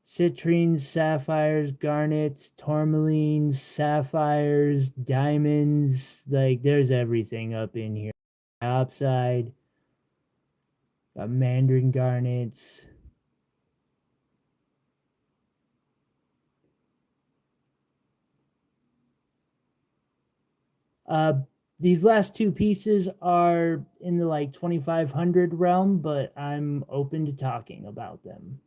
Citrines, sapphires, garnets, tourmalines, sapphires, diamonds. Like there's everything up in here. Upside. Got mandarin garnets. These last two pieces are in the like 2,500 realm, but I'm open to talking about them.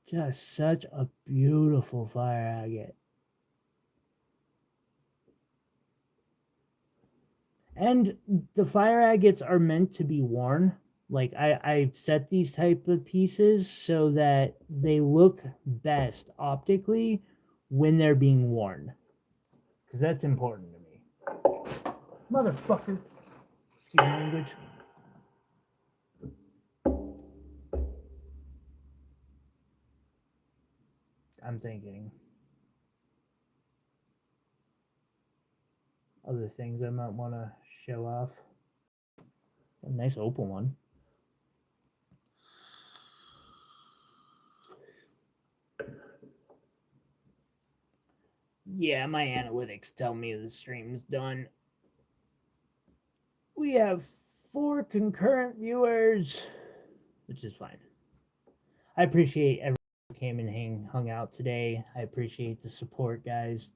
Just such a beautiful fire agate. And the fire agates are meant to be worn. Like I set these type of pieces so that they look best optically when they're being worn. Because that's important to me. Motherfucker. Excuse my language. I'm thinking other things I might want to show off. A nice opal one. Yeah, my analytics tell me the stream's done. We have 4 concurrent viewers, which is fine. I appreciate everyone who came and hung out today. I appreciate the support, guys.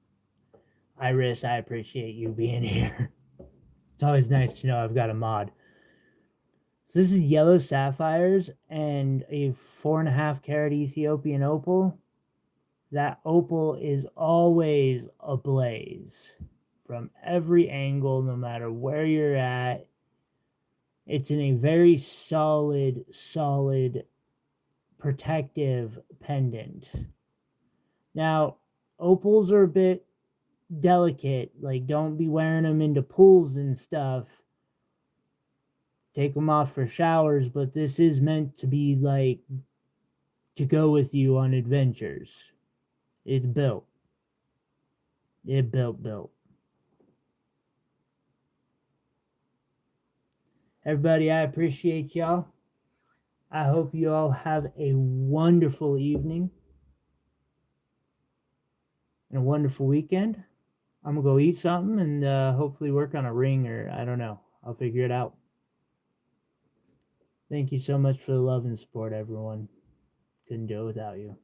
Iris, I appreciate you being here. It's always nice to know I've got a mod. So this is yellow sapphires and a 4.5 carat Ethiopian opal. That opal is always ablaze from every angle, no matter where you're at. It's in a very solid protective pendant. Now, opals are a bit delicate. Like, don't be wearing them into pools and stuff. Take them off for showers, but this is meant to be like to go with you on adventures. It's built. It built. Everybody, I appreciate y'all. I hope you all have a wonderful evening and a wonderful weekend. I'm going to go eat something and hopefully work on a ring, or I don't know. I'll figure it out. Thank you so much for the love and support, everyone. Couldn't do it without you.